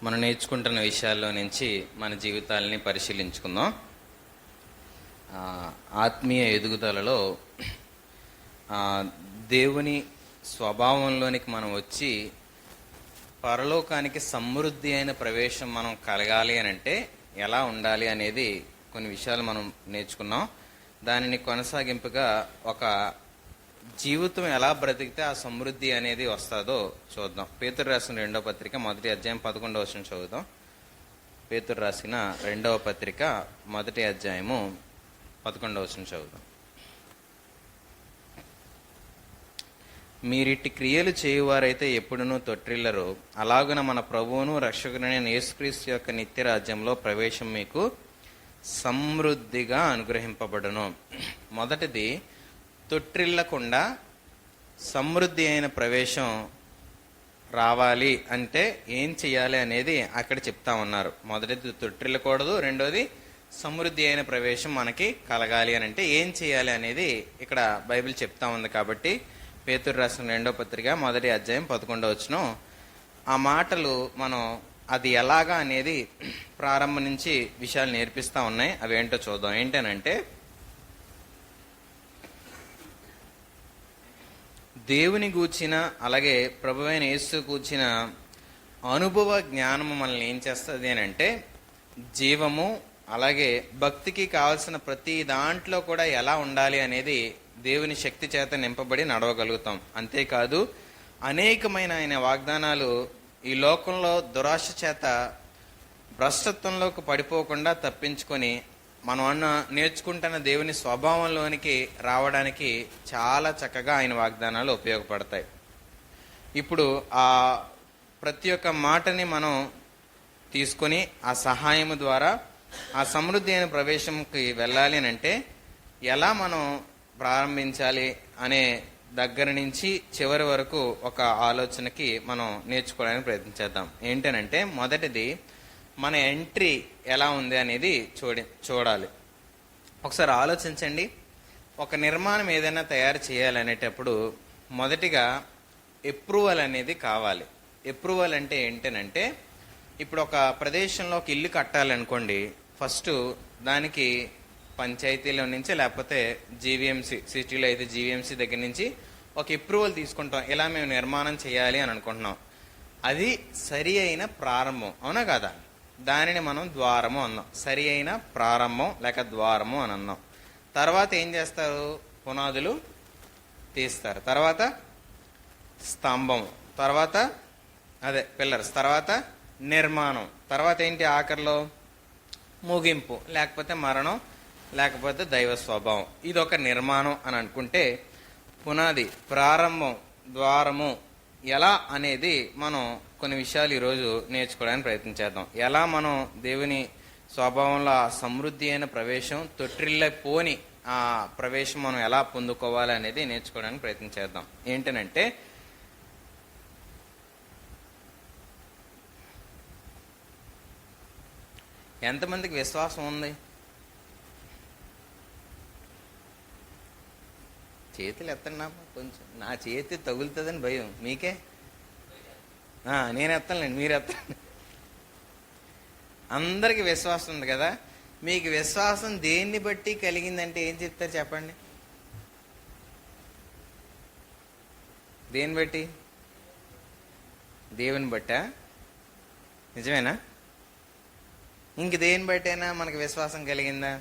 మనం నేర్చుకుంటున్న విషయాల్లో నుంచి మన జీవితాలని పరిశీలించుకుందాం. ఆత్మీయ ఎదుగుదలలో దేవుని స్వభావంలోనికి మనం వచ్చి పరలోకానికి సమృద్ధి అయిన ప్రవేశం మనం కలగాలి అని అంటే ఎలా ఉండాలి అనేది కొన్ని విషయాలు మనం నేర్చుకున్నాం. దానిని కొనసాగింపుగా ఒక జీవితం ఎలా బ్రతికితే ఆ సమృద్ధి అనేది వస్తుందో చూద్దాం. పేతురు రాసిన 2వ పత్రిక 1వ అధ్యాయం 11వ వచనం చదువుదాం. పేతురు రాసిన 2వ పత్రిక 1వ అధ్యాయము 11వ వచనం చదువుదాం. మీరిట్టి క్రియలు చేయువారైతే ఎప్పుడునూ తొట్టిల్లరు, అలాగున మన ప్రభువును రక్షకుడైన యేసుక్రీస్తు యొక్క నిత్య రాజ్యంలో ప్రవేశం మీకు సమృద్ధిగా అనుగ్రహింపబడును. మొదటిది, తొట్టిల్లకుండా సమృద్ధి అయిన ప్రవేశం రావాలి అంటే ఏం చెయ్యాలి అనేది అక్కడ చెప్తా ఉన్నారు. మొదటిది తొట్టిల్లకూడదు, రెండోది సమృద్ధి అయిన ప్రవేశం మనకి కలగాలి అని అంటే ఏం చేయాలి అనేది ఇక్కడ బైబిల్ చెప్తా ఉంది. కాబట్టి పేతురు రాసిన 2వ పత్రిక 1వ అధ్యాయం 11వ వచనం ఆ మాటలు మనం అది ఎలాగా అనేది ప్రారంభం నుంచి విషయాలు నేర్పిస్తా ఉన్నాయి. అవి ఏంటో చూద్దాం. ఏంటనంటే, దేవుని గూర్చిన అలాగే ప్రభువైన యేసు గూర్చిన అనుభవ జ్ఞానము మనల్ని ఏం చేస్తుంది అని అంటే జీవము, అలాగే భక్తికి కావాల్సిన ప్రతి దాంట్లో కూడా ఎలా ఉండాలి అనేది దేవుని శక్తి చేత నింపబడి నడవగలుగుతాం. అంతేకాదు అనేకమైన ఆయన వాగ్దానాలు ఈ లోకంలో దురాశ చేత భ్రష్టత్వంలోకి పడిపోకుండా తప్పించుకొని మనం నేర్చుకుంటున్న దేవుని స్వభావంలోనికి రావడానికి చాలా చక్కగా ఆయన వాగ్దానాలు ఉపయోగపడతాయి. ఇప్పుడు ఆ ప్రతి ఒక్క మాటని మనం తీసుకొని ఆ సహాయము ద్వారా ఆ సమృద్ధి అయిన ప్రవేశంకి వెళ్ళాలి అని అంటే ఎలా మనం ప్రారంభించాలి అనే దగ్గర నుంచి చివరి వరకు ఒక ఆలోచనకి మనం నేర్చుకోవడానికి ప్రయత్నించేద్దాం. ఏంటనంటే, మొదటిది మన ఎంట్రీ ఎలా ఉంది అనేది చూడాలి. ఒకసారి ఆలోచించండి. ఒక నిర్మాణం ఏదైనా తయారు చేయాలనేటప్పుడు మొదటిగా అప్రూవల్ అనేది కావాలి. అప్రూవల్ అంటే ఏంటనంటే, ఇప్పుడు ఒక ప్రదేశంలో ఒక ఇల్లు కట్టాలనుకోండి, ఫస్ట్ దానికి పంచాయతీలో నుంచి లేకపోతే జీవీఎంసీ, సిటీలో అయితే జీవీఎంసీ దగ్గర నుంచి ఒక అప్రూవల్ తీసుకుంటాం. ఇలా మేము నిర్మాణం చేయాలి అని అనుకుంటున్నాం. అది సరి అయిన ప్రారంభం, అవునా కదా? దానిని మనం ద్వారము అన్నాం. సరి అయిన ప్రారంభం లేక ద్వారము అని అన్నాం. తర్వాత ఏం చేస్తారు? పునాదులు తీస్తారు, తర్వాత స్తంభం, తర్వాత అదే పిల్లర్స్, తర్వాత నిర్మాణం, తర్వాత ఏంటి ఆఖరిలో ముగింపు, లేకపోతే మరణం, లేకపోతే దైవ స్వభావం. ఇది ఒక నిర్మాణం అని అనుకుంటే పునాది, ప్రారంభం, ద్వారము ఎలా అనేది మనం కొన్ని విషయాలు ఈరోజు నేర్చుకోవడానికి ప్రయత్నించేద్దాం. ఎలా మనం దేవుని స్వభావంలో ఆ సమృద్ధి అయిన ప్రవేశం, తొట్టిల్లపోని ఆ ప్రవేశం మనం ఎలా పొందుకోవాలి అనేది నేర్చుకోవడానికి ప్రయత్నించేద్దాం. ఏంటనంటే, ఎంతమందికి విశ్వాసం ఉంది? చేతులు ఎత్తన్నా కొంచెం. నా చేతి తగులుతుందని భయం. మీకే? నేను ఎత్తలేండి, మీరు ఎత్తండి. అందరికి విశ్వాసం ఉంది కదా. మీకు విశ్వాసం దేన్ని బట్టి కలిగిందంటే ఏం చెప్తారు చెప్పండి? దేన్ని బట్టి? దేవుని బట్టా? నిజమేనా? ఇంక దేని బట్టైనా మనకు విశ్వాసం కలిగిందా?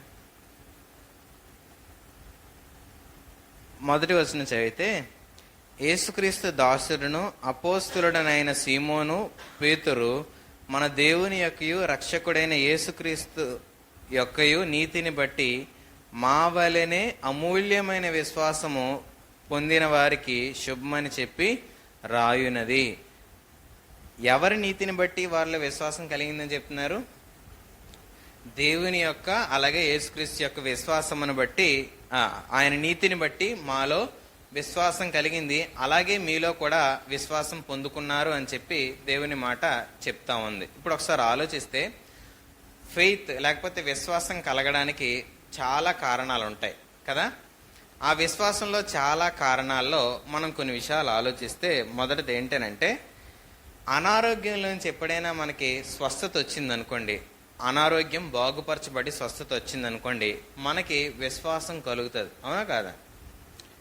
మొదటి వచనం చదివితే, యేసుక్రీస్తు దాసుడును అపోస్తులుడనైన సీమోను పేతురు మన దేవుని యొక్కయు రక్షకుడైన యేసుక్రీస్తు యొక్కయు నీతిని బట్టి మా వలెనే అమూల్యమైన విశ్వాసము పొందిన వారికి శుభమని చెప్పి రాయునది. ఎవరి నీతిని బట్టి వాళ్ళ విశ్వాసం కలిగిందని చెప్తున్నారు? దేవుని యొక్క అలాగే యేసుక్రీస్తు యొక్క విశ్వాసమును బట్టి, ఆయన నీతిని బట్టి మాలో విశ్వాసం కలిగింది, అలాగే మీలో కూడా విశ్వాసం పొందుకున్నారు అని చెప్పి దేవుని మాట చెప్తా ఉంది. ఇప్పుడు ఒకసారి ఆలోచిస్తే, ఫెయిత్ లేకపోతే విశ్వాసం కలగడానికి చాలా కారణాలు ఉంటాయి కదా. ఆ విశ్వాసంలో చాలా కారణాల్లో మనం కొన్ని విషయాలు ఆలోచిస్తే, మొదటిది ఏంటనంటే అనారోగ్యంలోంచి ఎప్పుడైనా మనకి స్వస్థత వచ్చిందనుకోండి, అనారోగ్యం బాగుపరచబడి స్వస్థత వచ్చిందనుకోండి, మనకి విశ్వాసం కలుగుతుంది. అవునా కాదా?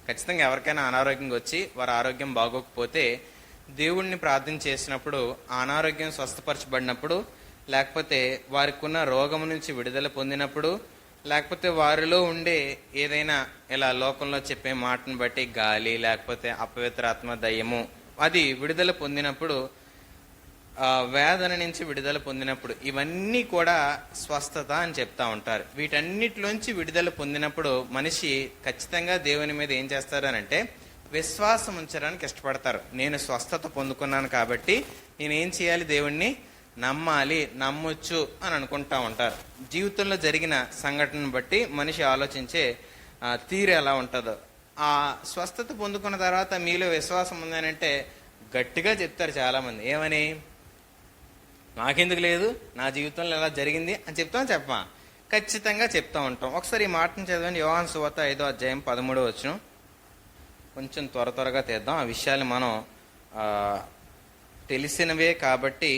ఖచ్చితంగా ఎవరికైనా అనారోగ్యం వచ్చి వారి ఆరోగ్యం బాగోకపోతే దేవుణ్ణి ప్రార్థన చేసినప్పుడు ఆ అనారోగ్యం స్వస్థపరచబడినప్పుడు, లేకపోతే వారికి ఉన్న రోగం నుంచి విడుదల పొందినప్పుడు, లేకపోతే వారిలో ఉండే ఏదైనా ఇలా లోకంలో చెప్పే మాటను బట్టి గాలి లేకపోతే అపవిత్రాత్మ దయ్యము అది విడుదల పొందినప్పుడు, వేదన నుంచి విడుదల పొందినప్పుడు, ఇవన్నీ కూడా స్వస్థత అని చెప్తా ఉంటారు. వీటన్నిటిలోంచి విడుదల పొందినప్పుడు మనిషి ఖచ్చితంగా దేవుని మీద ఏం చేస్తారు అని అంటే విశ్వాసం ఉంచడానికి ఇష్టపడతారు. నేను స్వస్థత పొందుకున్నాను కాబట్టి నేనేం చేయాలి? దేవుణ్ణి నమ్మాలి, నమ్మొచ్చు అని అనుకుంటా ఉంటారు. జీవితంలో జరిగిన సంఘటనను బట్టి మనిషి ఆలోచించే తీరు ఎలా ఉంటుందో. ఆ స్వస్థత పొందుకున్న తర్వాత మీలో విశ్వాసం ఉందనంటే గట్టిగా చెప్తారు చాలామంది. ఏమని? నాకెందుకు లేదు, నా జీవితంలో ఎలా జరిగింది అని చెప్పమా? ఖచ్చితంగా చెప్తా ఉంటాం. ఒకసారి ఈ మాటను చదవండి. యోహాను సువార్త 5వ అధ్యాయం 13వ వచనం. కొంచెం త్వరగా తీద్దాం. ఆ విషయాలు మనం తెలిసినవే కాబట్టి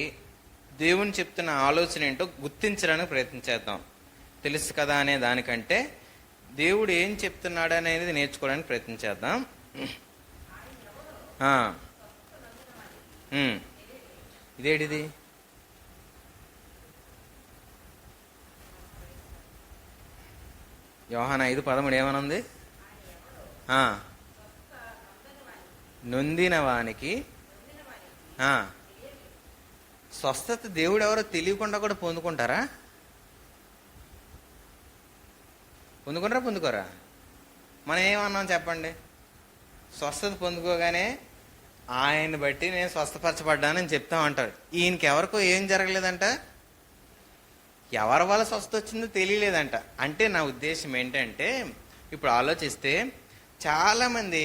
దేవుని చెప్తున్న ఆలోచన ఏంటో గుర్తించడానికి ప్రయత్నించేద్దాం. తెలుసు కదా అనే దానికంటే దేవుడు ఏం చెప్తున్నాడు అనేది నేర్చుకోవడానికి ప్రయత్నించేద్దాం. ఇదేంటిది? యోహాను 5:13 ఏమనుంది? నొందిన వానికి స్వస్థత దేవుడు ఎవరో తెలియకుండా కూడా పొందుకుంటారా? పొందుకోరా? మనం ఏమన్నాం చెప్పండి? స్వస్థత పొందుకోగానే ఆయన్ని బట్టి నేను స్వస్థపరచబడ్డానని చెప్తా ఉంటారు. ఈయనకి ఎవరికో ఏం జరగలేదంట, ఎవరి వల్ల స్వస్థత వచ్చిందో తెలియలేదంట. అంటే నా ఉద్దేశం ఏంటంటే, ఇప్పుడు ఆలోచిస్తే చాలామంది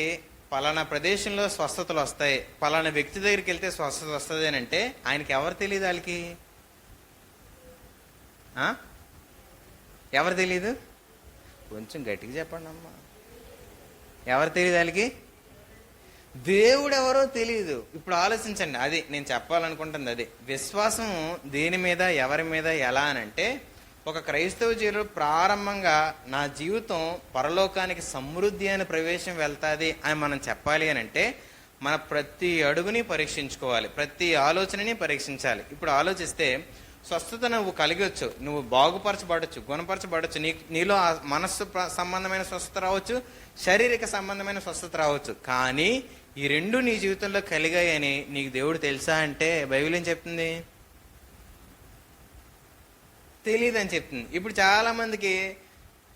పలానా ప్రదేశంలో స్వస్థతలు వస్తాయి, పలానా వ్యక్తి దగ్గరికి వెళ్తే స్వస్థత వస్తుంది అని అంటే ఆయనకి ఎవరు తెలియదు? వాళ్ళకి ఎవరు తెలీదు? కొంచెం గట్టిగా చెప్పండి అమ్మా. ఎవరు తెలియదు వాళ్ళకి? దేవుడు ఎవరో తెలియదు. ఇప్పుడు ఆలోచించండి. అది నేను చెప్పాలనుకుంటుంది. అది విశ్వాసం దేని మీద, ఎవరి మీద, ఎలా అనంటే, ఒక క్రైస్తవ జీవుడు ప్రారంభంగా నా జీవితం పరలోకానికి సమృద్ధి అని ప్రవేశం వెళ్తాది అని మనం చెప్పాలి అని అంటే మన ప్రతి అడుగుని పరీక్షించుకోవాలి, ప్రతి ఆలోచనని పరీక్షించాలి. ఇప్పుడు ఆలోచిస్తే స్వస్థత నువ్వు కలిగొచ్చు, నువ్వు బాగుపరచబడచ్చు, గుణపరచబడచ్చు, నీలో మనస్సు సంబంధమైన స్వస్థత రావచ్చు, శారీరక సంబంధమైన స్వస్థత రావచ్చు. కానీ ఈ రెండు నీ జీవితంలో కలిగాయని నీకు దేవుడు తెలుసా అంటే బైబిల్ ఏం చెప్తుంది? తెలియదు అని చెప్తుంది. ఇప్పుడు చాలా మందికి,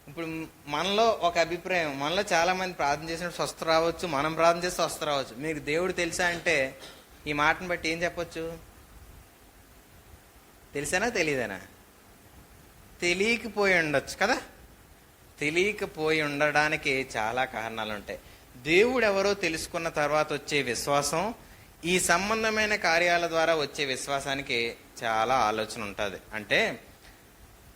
ఇప్పుడు మనలో ఒక అభిప్రాయం, మనలో చాలా మంది ప్రార్థన చేసినప్పుడు స్వస్థ రావచ్చు, మనం ప్రార్థన చేస్తే స్వస్థ రావచ్చు. మీకు దేవుడు తెలుసా అంటే ఈ మాటను బట్టి ఏం చెప్పొచ్చు? తెలిసానా తెలియదేనా? తెలియకపోయి ఉండొచ్చు కదా. తెలియకపోయి ఉండడానికి చాలా కారణాలు ఉంటాయి. దేవుడు ఎవరో తెలుసుకున్న తర్వాత వచ్చే విశ్వాసం, ఈ సంబంధమైన కార్యాల ద్వారా వచ్చే విశ్వాసానికి చాలా ఆలోచన ఉంటుంది. అంటే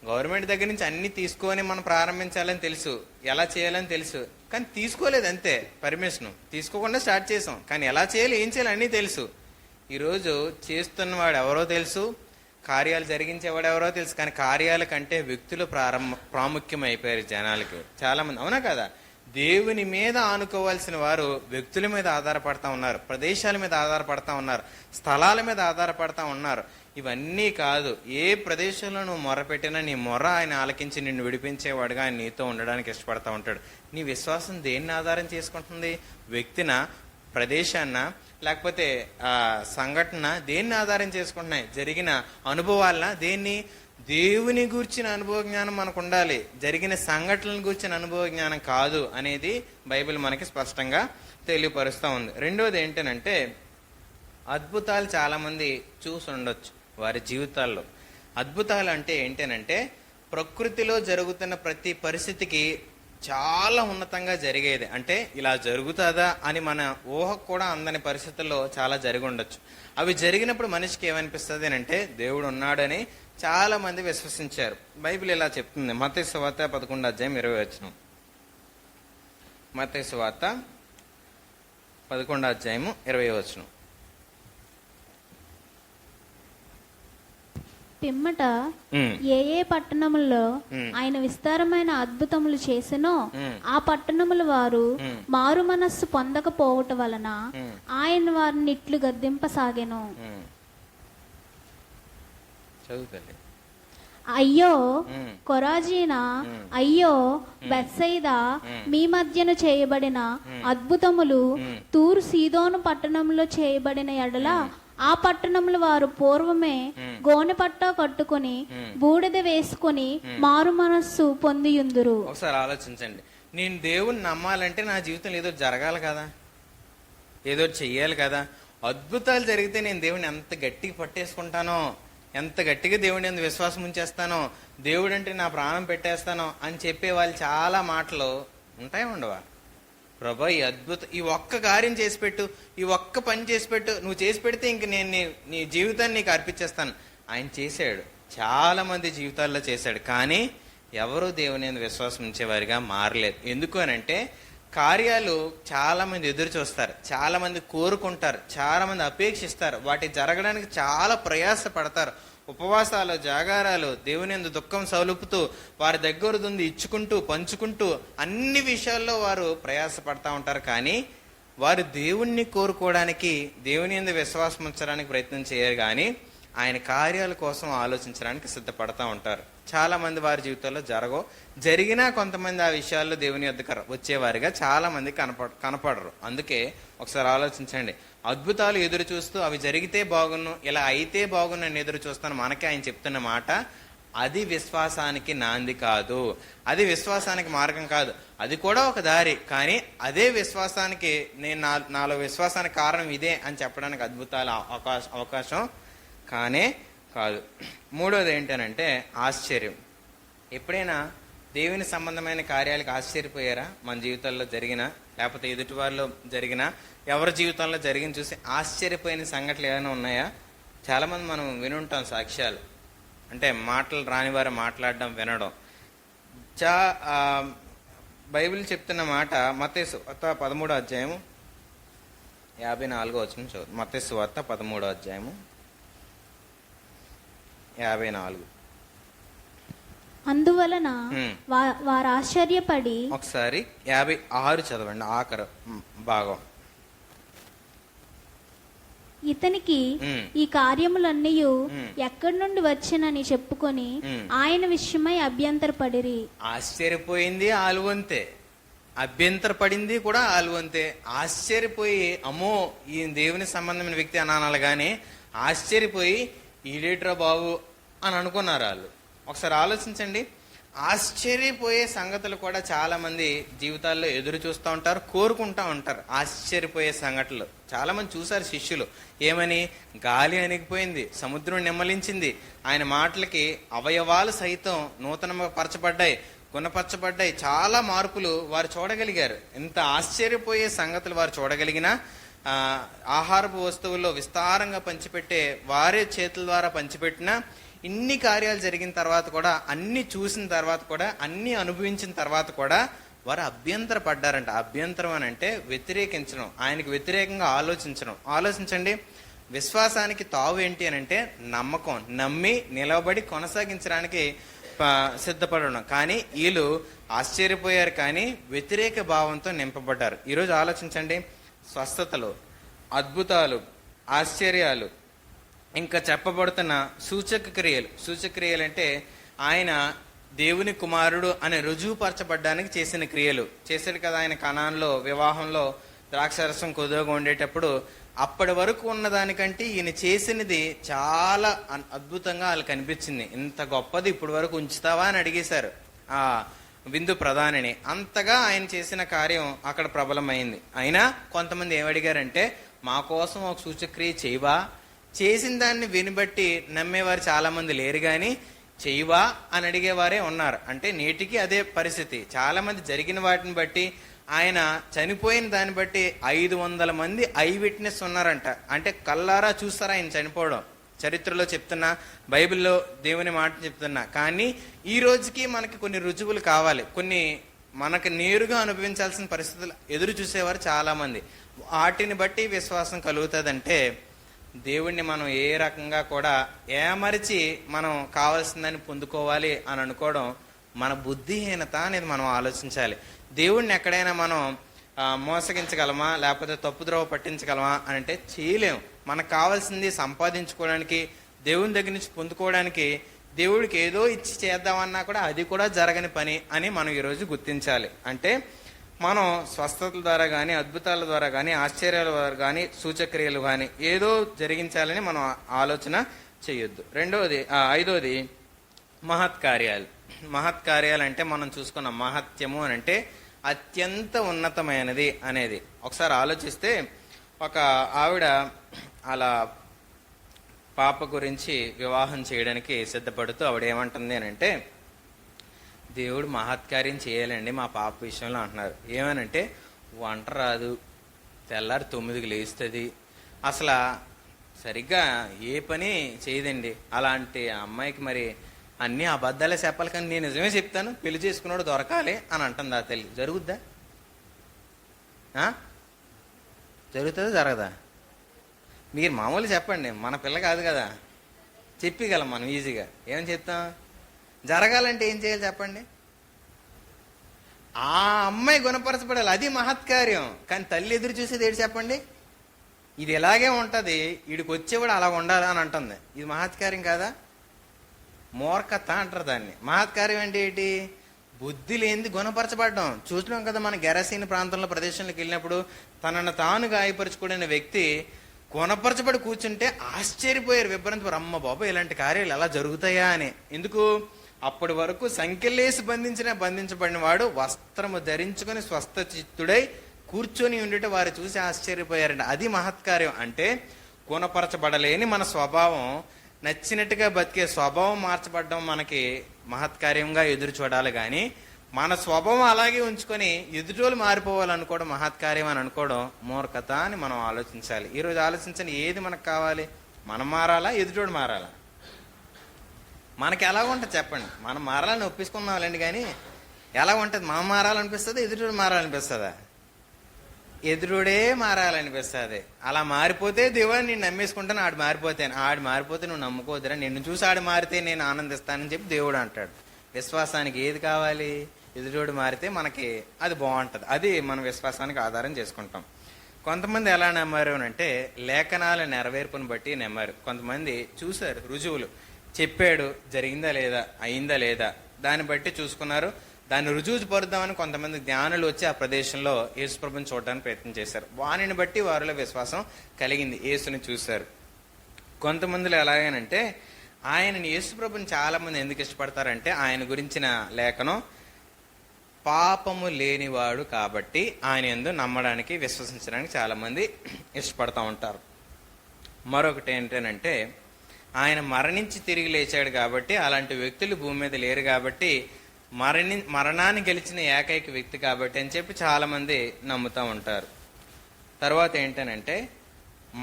గవర్నమెంట్ దగ్గర నుంచి అన్ని తీసుకొని మనం ప్రారంభించాలని తెలుసు, ఎలా చేయాలని తెలుసు, కానీ తీసుకోలేదు అంతే. పర్మిషన్ తీసుకోకుండా స్టార్ట్ చేసాం, కానీ ఎలా చేయాలి, ఏం చేయాలి అన్నీ తెలుసు. ఈరోజు చేస్తున్నవాడు ఎవరో తెలుసు, కార్యాలు జరిగించేవాడు ఎవరో తెలుసు, కానీ కార్యాల కంటే వ్యక్తులు ప్రాముఖ్యం అయిపోయారు జనాలకి చాలామంది. అవునా కదా? దేవుని మీద ఆనుకోవాల్సిన వారు వ్యక్తుల మీద ఆధారపడతా ఉన్నారు, ప్రదేశాల మీద ఆధారపడతా ఉన్నారు, స్థలాల మీద ఆధారపడతా ఉన్నారు. ఇవన్నీ కాదు, ఏ ప్రదేశంలో నువ్వు మొర్రపెట్టినా నీ మొర్ర ఆయన ఆలకించి నిన్ను విడిపించేవాడుగా ఆయన నీతో ఉండడానికి ఇష్టపడతా ఉంటాడు. నీ విశ్వాసం దేన్ని ఆధారం చేసుకుంటుంది? వ్యక్తిన, ప్రదేశాన్న, లేకపోతే సంఘటన దేన్ని ఆధారం చేసుకుంటున్నాయి? జరిగిన అనుభవాలన? దేన్ని? దేవుని గూర్చిన అనుభవ జ్ఞానం మనకు ఉండాలి, జరిగిన సంఘటనల గూర్చిన అనుభవ జ్ఞానం కాదు అనేది బైబిల్ మనకి స్పష్టంగా తెలియపరుస్తూ ఉంది. రెండోది ఏంటనంటే, అద్భుతాలు చాలామంది చూసి ఉండొచ్చు వారి జీవితాల్లో. అద్భుతాలు అంటే ఏంటనంటే, ప్రకృతిలో జరుగుతున్న ప్రతి పరిస్థితికి చాలా ఉన్నతంగా జరిగేది. అంటే ఇలా జరుగుతుందా అని మన ఊహకు కూడా అందని పరిస్థితుల్లో చాలా జరిగి ఉండొచ్చు. అవి జరిగినప్పుడు మనిషికి ఏమనిపిస్తుంది అంటే దేవుడు ఉన్నాడని చాలా మంది విశ్వసించారు. బైబిల్ ఇలా చెప్తుంది. మత్తయి సువార్త 11వ అధ్యాయం 20వ వచనం. మత్తయి సువార్త 11వ అధ్యాయము 20వ వచనం. పిమ్మట ఉమ్, ఏ ఏ పట్టణములలో ఉమ్, ఆయన విస్తారమైన అద్భుతములు చేసెనో ఉమ్, ఆ పట్టణముల వారు ఉమ్, మారు మనస్సు పొందకపోవట వలన ఉమ్, ఆయన వారిని ఇట్లు గద్దింపసాగెను. ఉమ్. చదువుతండి. అయ్యో ఉమ్, కొరాజీనా, ఉమ్, అయ్యో బెత్సయిదా, ఉమ్, మీ మధ్యన చేయబడిన ఉమ్, అద్భుతములు ఉమ్, తూరు సీదోను పట్టణంలో చేయబడిన ఎడల ఆ పట్టణముల వారు పూర్వమే ఉమ్, గోనె పట్ట కట్టుకొని ఉమ్. బూడిద వేసుకొని మారు మనస్సు పొందియుందురు. ఒకసారి ఆలోచించండి. నేను దేవుణ్ణి నమ్మాలంటే నా జీవితంలో ఏదో జరగాలి కదా, ఏదో చెయ్యాలి కదా. అద్భుతాలు జరిగితే నేను దేవుని ఎంత గట్టిగా పట్టేసుకుంటానో, ఎంత గట్టిగా దేవుని అందు విశ్వాసం ఉంచేస్తానో, దేవుడు అంటే నా ప్రాణం పెట్టేస్తానో అని చెప్పే వాళ్ళు చాలా మాటలు ఉంటాయి ఉండవా? ప్రభా ఈ ఒక్క కార్యం చేసి పెట్టు, ఈ ఒక్క పని చేసి పెట్టు, నువ్వు చేసి పెడితే ఇంక నేను నీ జీవితాన్ని నీకు అర్పించేస్తాను. ఆయన చేశాడు, చాలా మంది జీవితాల్లో చేశాడు. కానీ ఎవరు దేవుని యందు విశ్వాసం ఉంచేవారిగా మారలేదు. ఎందుకు అనంటే కార్యాలు చాలా మంది ఎదురు చూస్తారు, చాలా మంది కోరుకుంటారు, చాలా మంది అపేక్షిస్తారు, వాటి జరగడానికి చాలా ప్రయాస పడతారు. ఉపవాసాలు, జాగారాలు, దేవుని యందు దుఃఖం సౌలుపుతూ వారి దగ్గర ఉంది ఇచ్చుకుంటూ పంచుకుంటూ అన్ని విషయాల్లో వారు ప్రయాస పడతా ఉంటారు. కానీ వారు దేవుణ్ణి కోరుకోవడానికి, దేవుని యందు విశ్వాసం ఉంచడానికి ప్రయత్నం చేయరు, కానీ ఆయన కార్యాల కోసం ఆలోచించడానికి సిద్ధపడతా ఉంటారు. చాలా మంది వారి జీవితాల్లో జరిగినా కొంతమంది ఆ విషయాల్లో దేవుని యొద్దకు వచ్చేవారిగా చాలా మంది కనపడరు. అందుకే ఒకసారి ఆలోచించండి. అద్భుతాలు ఎదురు చూస్తూ అవి జరిగితే బాగున్ను, ఇలా అయితే బాగున్ను అని ఎదురు చూస్తాను మనకి ఆయన చెప్తున్న మాట, అది విశ్వాసానికి నాంది కాదు, అది విశ్వాసానికి మార్గం కాదు. అది కూడా ఒక దారి, కానీ అదే విశ్వాసానికి నాలో విశ్వాసానికి కారణం ఇదే అని చెప్పడానికి అద్భుతాల అవకాశం కానే కాదు. మూడోది ఏంటనంటే ఆశ్చర్యం. ఎప్పుడైనా దేవుని సంబంధమైన కార్యాలకు ఆశ్చర్యపోయారా? మన జీవితాల్లో జరిగినా, లేకపోతే ఎదుటి వారిలో జరిగినా, ఎవరి జీవితంలో జరిగిన చూసి ఆశ్చర్యపోయిన సంఘటనలు ఏమైనా ఉన్నాయా? చాలామంది మనం వినుంటాం సాక్ష్యాలు, అంటే మాటలు రాని వారు మాట్లాడడం, వినడం. బైబిల్ చెప్తున్న మాట మత్తయి సువార్త 13వ అధ్యాయము 54వ వచనం చదువు. మత్తయి సువార్త 13వ అధ్యాయము 54. అందువలన వారు ఆశ్చర్యపడి, ఒకసారి 56 చదవండి, ఆఖరు భాగం. ఇతనికి ఈ కార్యములన్నీ ఎక్కడి నుండి వచ్చినని చెప్పుకొని ఆయన విషయమై అభ్యంతరపడిరి. ఆశ్చర్యపోయింది ఆలువంతే, అభ్యంతరపడింది కూడా ఆలువంతే. ఆశ్చర్యపోయి అమ్మో ఈ దేవుని సంబంధమైన వ్యక్తి అనాలి, కానీ ఆశ్చర్యపోయి ఈడేట్రా బాబు అని అనుకున్నారు వాళ్ళు. ఒకసారి ఆలోచించండి. ఆశ్చర్యపోయే సంగతులు కూడా చాలా మంది జీవితాల్లో ఎదురు చూస్తూ ఉంటారు, కోరుకుంటా ఉంటారు. ఆశ్చర్యపోయే సంఘటనలు చాలా మంది చూశారు శిష్యులు. ఏమని? గాలి అణిగిపోయింది, సముద్రం నెమ్మలించింది, ఆయన మాటలకి అవయవాలు సైతం నూతనపరచబడ్డాయి, గుణపరచబడ్డాయి. చాలా మార్పులు వారు చూడగలిగారు. ఇంత ఆశ్చర్యపోయే సంగతులు వారు చూడగలిగినా ఆహారపు వస్తువుల్లో విస్తారంగా పంచిపెట్టే వారే చేతుల ద్వారా పంచిపెట్టిన ఇన్ని కార్యాలు జరిగిన తర్వాత కూడా, అన్ని చూసిన తర్వాత కూడా, అన్ని అనుభవించిన తర్వాత కూడా వారు అభ్యంతర పడ్డారంట. అభ్యంతరం అని అంటే వ్యతిరేకించడం, ఆయనకు వ్యతిరేకంగా ఆలోచించడం. ఆలోచించండి, విశ్వాసానికి తావు ఏంటి అని అంటే నమ్మకం, నమ్మి నిలవబడి కొనసాగించడానికి సిద్ధపడడం. కానీ వీళ్ళు ఆశ్చర్యపోయారు, కానీ వ్యతిరేక భావంతో నింపబడ్డారు. ఈరోజు ఆలోచించండి, స్వస్థతలు, అద్భుతాలు, ఆశ్చర్యాలు, ఇంకా చెప్పబడుతున్న సూచక క్రియలు అంటే ఆయన దేవుని కుమారుడు అని రుజువుపరచబడ్డానికి చేసిన క్రియలు చేశాడు కదా. ఆయన కనాన్లో వివాహంలో ద్రాక్షారసం కొద్దిగా ఉండేటప్పుడు అప్పటి వరకు ఉన్నదానికంటే ఈయన చేసినది చాలా అద్భుతంగా వాళ్ళకి కనిపించింది. ఇంత గొప్పది ఇప్పటి వరకు ఉంచుతావా అని అడిగేశారు ఆ విందు ప్రధానిని. అంతగా ఆయన చేసిన కార్యం అక్కడ ప్రబలమైంది. అయినా కొంతమంది ఏమడిగారంటే, మా కోసం ఒక సూచక్రియ చేయవా? చేసిన దాన్ని వినిబట్టి నమ్మేవారు చాలా మంది లేరు, కానీ చేయవా అని అడిగేవారే ఉన్నారు. అంటే నేటికి అదే పరిస్థితి. చాలా మంది జరిగిన వాటిని బట్టి, ఆయన చనిపోయిన దాన్ని బట్టి 500 మంది ఐ విట్నెస్ ఉన్నారంట. అంటే కల్లారా చూస్తారా ఆయన చనిపోవడం. చరిత్రలో చెప్తున్నా, బైబిల్లో దేవుని మాట చెప్తున్నా. కానీ ఈ రోజుకి మనకి కొన్ని రుజువులు కావాలి, కొన్ని మనకు నేరుగా అనుభవించాల్సిన పరిస్థితులు ఎదురు చూసేవారు చాలా మంది. వాటిని బట్టి విశ్వాసం కలుగుతుందంటే దేవుణ్ణి మనం ఏ రకంగా కూడా ఏమరిచి మనం కావాల్సిందని పొందుకోవాలి అని అనుకోవడం మన బుద్ధిహీనత అనేది మనం ఆలోచించాలి. దేవుణ్ణి ఎక్కడైనా మనం మోసగించగలమా, లేకపోతే తప్పుద్రోవ పట్టించగలమా అని అంటే చేయలేం. మనకు కావాల్సింది సంపాదించుకోవడానికి, దేవుని దగ్గర నుంచి పొందుకోవడానికి దేవుడికి ఏదో ఇచ్చి చేద్దామన్నా కూడా అది కూడా జరగని పని అని మనం ఈరోజు గుర్తించాలి. అంటే మనం స్వస్థతల ద్వారా కానీ, అద్భుతాల ద్వారా కానీ, ఆశ్చర్యాల ద్వారా కానీ, సూచక్రియలు కానీ ఏదో జరిగించాలని మనం ఆలోచన చేయొద్దు. ఐదోది మహత్కార్యాలు. మహత్కార్యాలు అంటే మనం చూసుకున్న మహత్యము అని అంటే అత్యంత ఉన్నతమైనది అనేది. ఒకసారి ఆలోచిస్తే ఒక ఆవిడ అలా పాప గురించి వివాహం చేయడానికి సిద్ధపడుతూ ఆవిడ ఏమంటుంది అని అంటే, దేవుడు మహత్కార్యం చేయాలండి మా పాప విషయంలో అంటున్నారు. ఏమనంటే వంట రాదు, తెల్లారి 9కి లేస్తుంది, అసలు సరిగ్గా ఏ పని చేయదండి. అలాంటి అమ్మాయికి మరి అన్ని అబద్ధాలే చెప్పాలి, కానీ నేను నిజమే చెప్తాను, పెళ్లి చేసుకున్నాడు దొరకాలి అని అంటుంది ఆ తల్లి. జరుగుద్దా? జరుగుతుందా జరగదా? మీరు మామూలు చెప్పండి, మన పిల్ల కాదు కదా, చెప్పగలం మనం ఈజీగా. ఏమని చెప్తాం? జరగాలంటే ఏం చేయాలి చెప్పండి? ఆ అమ్మాయి గుణపరచబడాలి, అది మహత్కార్యం. కానీ తల్లి ఎదురు చూసేది ఏంటి చెప్పండి? ఇది ఇలాగే ఉంటుంది, వీడికి వచ్చేవాడు అలా ఉండాలి అని అంటుంది. ఇది మహత్కార్యం కాదా? మూర్ఖత అంటారు దాన్ని. మహత్కార్యం అంటే ఏంటి? బుద్ధి లేనిది గుణపరచబడడం. చూసినాం కదా మన గెరసీని ప్రాంతంలో ప్రదేశంలోకి వెళ్ళినప్పుడు తనను తాను గాయపరచుకునే వ్యక్తి గుణపరచబడి కూర్చుంటే ఆశ్చర్యపోయారు, విభ్రంతపోయారు. అమ్మ బాబు ఇలాంటి కార్యాలు ఎలా జరుగుతాయా అని. ఎందుకు? అప్పటి వరకు సంఖ్యలేసి బంధించబడిన వాడు వస్త్రము ధరించుకొని స్వస్థ చిత్తుడై కూర్చొని ఉండితే వారు చూసి ఆశ్చర్యపోయారండి. అది మహత్కార్యం. అంటే గుణపరచబడలేని మన స్వభావం, నచ్చినట్టుగా బతికే స్వభావం మార్చబడడం మనకి మహత్కార్యంగా ఎదురు చూడాలి. కానీ మన స్వభావం అలాగే ఉంచుకొని ఎదుటోళ్ళు మారిపోవాలనుకోవడం మహత్కార్యం అని అనుకోవడం మూర్ఖత అని మనం ఆలోచించాలి. ఈరోజు ఆలోచించండి, ఏది మనకు కావాలి? మనం మారాలా, ఎదుటోడు మారాలా? మనకి ఎలా ఉంటుంది చెప్పండి? మనం మారాలని ఒప్పించుకున్నాంలేండి, కానీ ఎలా ఉంటుంది? మనం మారాలనిపిస్తుంది, ఎదుటోడు మారాలనిపిస్తుందా? ఎదురుడే మారాలనిపిస్తుంది. అలా మారిపోతే దేవుని నేను నమ్మేసుకుంటాను, ఆడు మారిపోతే నువ్వు నమ్ముకోవద్దురా, నిన్ను చూసి ఆడు మారితే నేను ఆనందిస్తానని చెప్పి దేవుడు అంటాడు. విశ్వాసానికి ఏది కావాలి? ఎదురోడు మారితే మనకి అది బాగుంటుంది. అది మన విశ్వాసానికి ఆధారం చేసుకుంటాం. కొంతమంది ఎలా నమ్మారు అంటే లేఖనాల నెరవేర్పును బట్టి నమ్మారు. కొంతమంది చూశారు, రుజువులు చెప్పాడు, జరిగిందా లేదా, అయిందా లేదా, దాన్ని బట్టి చూసుకున్నారు. దాన్ని రుజువు పరుద్దామని కొంతమంది జ్ఞానులు వచ్చి ఆ ప్రదేశంలో యేసుప్రభుని చూడడానికి ప్రయత్నం చేశారు. వానిని బట్టి వారిలో విశ్వాసం కలిగింది, యేసుని చూశారు. కొంతమందిలో ఎలాగనంటే ఆయనని, యేసుప్రభుని చాలా మంది ఎందుకు ఇష్టపడతారంటే ఆయన గురించిన లేఖనం పాపము లేనివాడు కాబట్టి ఆయన యందు నమ్మడానికి, విశ్వసించడానికి చాలా మంది ఇష్టపడతా ఉంటారు. మరొకటి ఏంటంటే ఆయన మరణించి తిరిగి లేచాడు కాబట్టి, అలాంటి వ్యక్తులు భూమి మీద లేరు కాబట్టి, మరణాన్ని గెలిచిన ఏకైక వ్యక్తి కాబట్టి అని చెప్పి చాలా మంది నమ్ముతూ ఉంటారు. తర్వాత ఏంటనంటే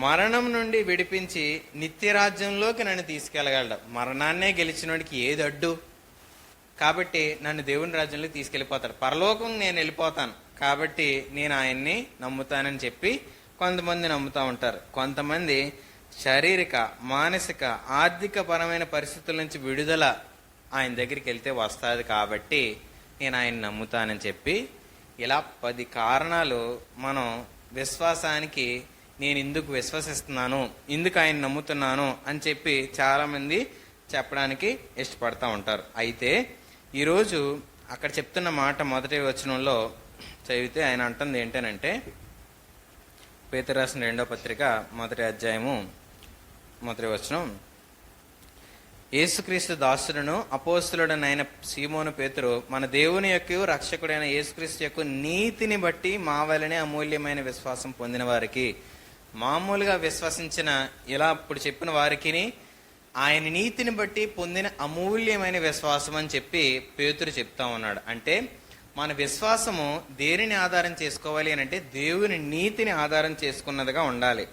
మరణం నుండి విడిపించి నిత్యరాజ్యంలోకి నన్ను తీసుకెళ్ళగలడు. మరణాన్నే గెలిచినోడికి ఏది అడ్డు? కాబట్టి నన్ను దేవుని రాజ్యంలోకి తీసుకెళ్ళిపోతాడు, పరలోకం నేను వెళ్ళిపోతాను కాబట్టి నేను ఆయన్ని నమ్ముతానని చెప్పి కొంతమంది నమ్ముతూ ఉంటారు. కొంతమంది శారీరక, మానసిక, ఆర్థిక పరమైన పరిస్థితుల నుంచి విడుదల ఆయన దగ్గరికి వెళ్తే వస్తుంది కాబట్టి నేను ఆయన నమ్ముతానని చెప్పి, ఇలా 10 కారణాలు మనం విశ్వాసానికి, నేను ఇందుకు విశ్వసిస్తున్నాను, ఇందుకు ఆయన నమ్ముతున్నాను అని చెప్పి చాలామంది చెప్పడానికి ఇష్టపడతా ఉంటారు. అయితే ఈరోజు అక్కడ చెప్తున్న మాట మొదటి వచనంలో చదివితే ఆయన అంటుంది ఏంటనంటే, పేతురు రాసిన 2వ పత్రిక 1వ అధ్యాయము 1వ వచనం, యేసుక్రీస్తు దాసుడును అపోస్తలుడనైన సీమోను పేతురు మన దేవుని యొక్క రక్షకుడైన యేసుక్రీస్తు యొక్క నీతిని బట్టి మా వలనే అమూల్యమైన విశ్వాసం పొందిన వారికి, మామూలుగా విశ్వసించిన ఇలా ఇప్పుడు చెప్పిన వారికి ఆయన నీతిని బట్టి పొందిన అమూల్యమైన విశ్వాసం అని చెప్పి పేతురు చెప్తా ఉన్నాడు. అంటే మన విశ్వాసము దేనిని ఆధారం చేసుకోవాలి అని అంటే దేవుని నీతిని ఆధారం చేసుకున్నదిగా ఉండాలి.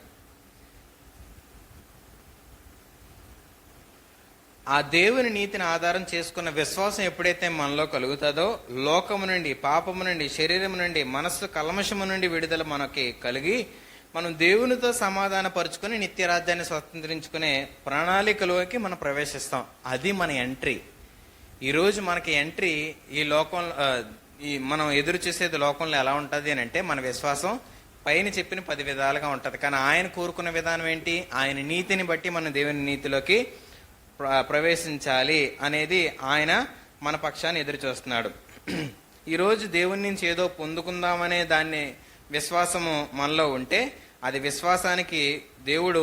ఆ దేవుని నీతిని ఆధారం చేసుకున్న విశ్వాసం ఎప్పుడైతే మనలో కలుగుతుందో లోకము నుండి, పాపము నుండి, శరీరము నుండి, మనస్సు కల్మషము నుండి విడుదల మనకి కలిగి మనం దేవునితో సమాధాన పరుచుకొని నిత్య రాజ్యాన్ని స్వతంత్రించుకునే ప్రణాళికలోకి మనం ప్రవేశిస్తాం. అది మన ఎంట్రీ. ఈరోజు మనకి ఎంట్రీ ఈ లోకంలో, ఈ మనం ఎదురు చూసేది లోకంలో ఎలా ఉంటుంది అని అంటే, మన విశ్వాసం పైన చెప్పిన 10 విధాలుగా ఉంటుంది. కానీ ఆయన కోరుకున్న విధానం ఏంటి? ఆయన నీతిని బట్టి మనం దేవుని నీతిలోకి ప్రవేశించాలి అనేది ఆయన మన పక్షాన్ని ఎదురు చూస్తున్నాడు. ఈరోజు దేవుని నుంచి ఏదో పొందుకుందామనే దాన్ని విశ్వాసము మనలో ఉంటే, అది విశ్వాసానికి దేవుడు